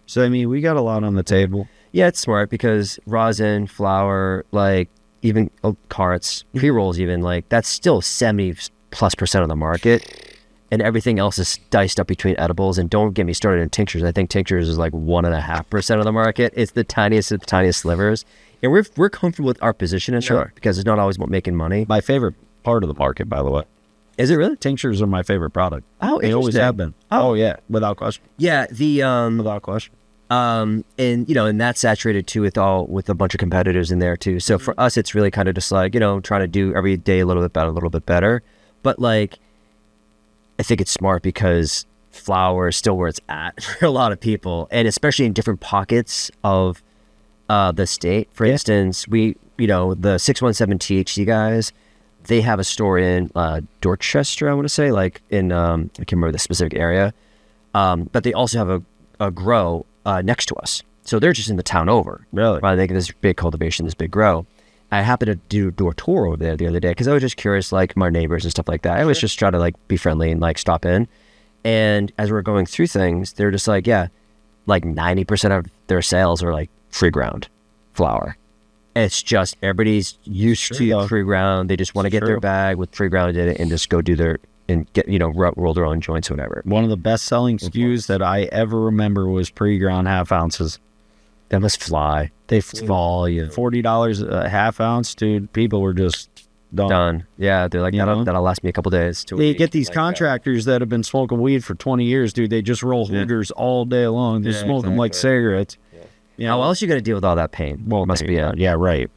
A: So I mean, we got a lot on the table.
B: Yeah, it's smart because rosin, flower, like even carts, pre-rolls, even like that's still 70+% of the market, and everything else is diced up between edibles. And don't get me started in tinctures. I think tinctures is like 1.5% of the market. It's the tiniest of the tiniest slivers. And we're comfortable with our position in that because it's not always about making money.
A: My favorite part of the market, by the way.
B: Is it really?
A: Tinctures are my favorite product.
B: Oh,
A: they always have been. Oh yeah, without question.
B: Yeah,
A: without question.
B: And and that's saturated too with a bunch of competitors in there too. So for us, it's really kind of just like trying to do every day a little bit better. But like, I think it's smart because flower is still where it's at for a lot of people, and especially in different pockets of the state. For instance, the 617 THC guys, they have a store in Dorchester, I want to say, like in I can't remember the specific area, but they also have a grow next to us, so they're just in the town over.
A: Really?
B: Right? They get this big cultivation, this big grow. I happened to do a tour over there the other day because I was just curious, like my neighbors and stuff like that. I was just trying to like be friendly and like stop in, and as we're going through things, they're just like, yeah, like 90% of their sales are like free ground flower. It's just everybody's used to free ground. They just want to get their bag with free ground in it and just go do their and get roll their own joints or whatever.
A: One of the best selling SKUs that I ever remember was pre-ground half ounces.
B: That must fly.
A: They fall you $40 a half ounce, dude. People were just done.
B: Yeah, they're like, that'll last me a couple days.
A: They get these contractors that have been smoking weed for 20 years, dude. They just roll hooters all day long. They smoke them like cigarettes. You
B: How
A: know?
B: else are you going to deal with all that pain?
A: Well,
B: must be
A: yeah, right.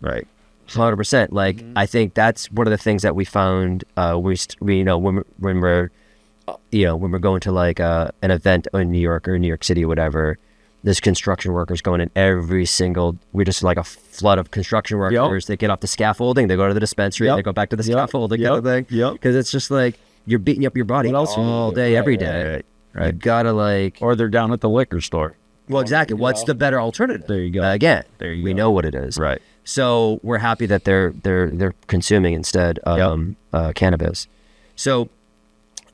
B: 100%. Like, I think that's one of the things that we found. We you know, when we're when we're going to like an event in New York or New York City or whatever, there's construction workers going in every single. We're just like a flood of construction workers. They get off the scaffolding, they go to the dispensary, they go back to the scaffolding, kind of thing. Because it's just like you're beating up your body all day, every day.
A: Right.
B: You gotta like,
A: Or they're down at the liquor store.
B: well, exactly. What's the better alternative?
A: There you go.
B: Again,
A: There you
B: we
A: go.
B: know what it is.
A: Right.
B: So we're happy that they're consuming instead cannabis. So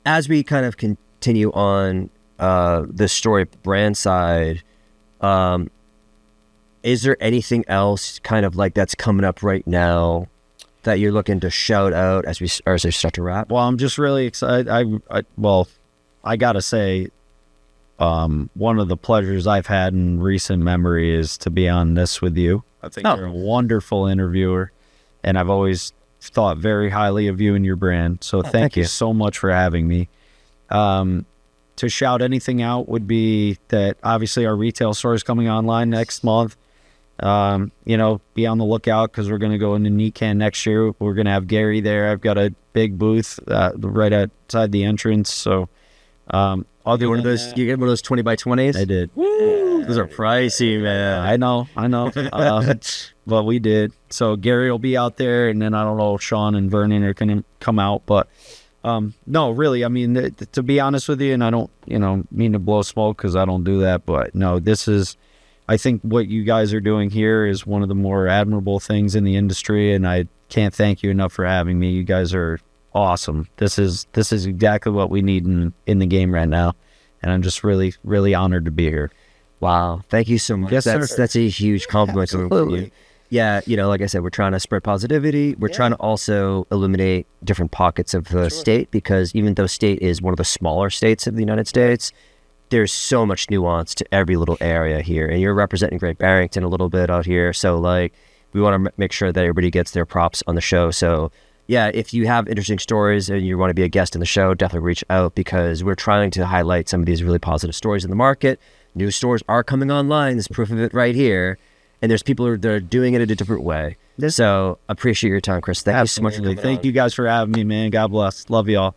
B: as we kind of continue on the story brand side, is there anything else kind of like that's coming up right now that you're looking to shout out as we start to wrap?
A: Well, I'm just really excited. I gotta say, one of the pleasures I've had in recent memory is to be on this with you. I think you're a wonderful interviewer, and I've always thought very highly of you and your brand. So thank you so much for having me. To shout anything out would be that obviously our retail store is coming online next month. Be on the lookout because we're going to go into NECAN next year. We're going to have Gary there. I've got a big booth right outside the entrance. So
B: I'll do one of those. You get one of those 20 by 20s?
A: I did.
B: Those are pricey, man.
A: I know. But we did. So Gary will be out there, and then I don't know if Sean and Vernon are going to come out. But no, really, I mean, to be honest with you, and I don't, mean to blow smoke because I don't do that. But no, I think what you guys are doing here is one of the more admirable things in the industry, and I can't thank you enough for having me. You guys are awesome. This is exactly what we need in the game right now, and I'm just really, really honored to be here.
B: Wow, thank you so much.
A: Yes, sir.
B: That's a huge compliment coming from you. Yeah, like I said, we're trying to spread positivity. We're trying to also illuminate different pockets of the state, because even though state is one of the smaller states of the United States, there's so much nuance to every little area here. And you're representing Great Barrington a little bit out here. So like, we want to make sure that everybody gets their props on the show. So yeah, if you have interesting stories and you want to be a guest in the show, definitely reach out, because we're trying to highlight some of these really positive stories in the market. New stores are coming online. There's proof of it right here. And there's people that are doing it in a different way. So appreciate your time, Chris. Thank you so much for coming
A: Thank you guys for having me, man. God bless. Love y'all.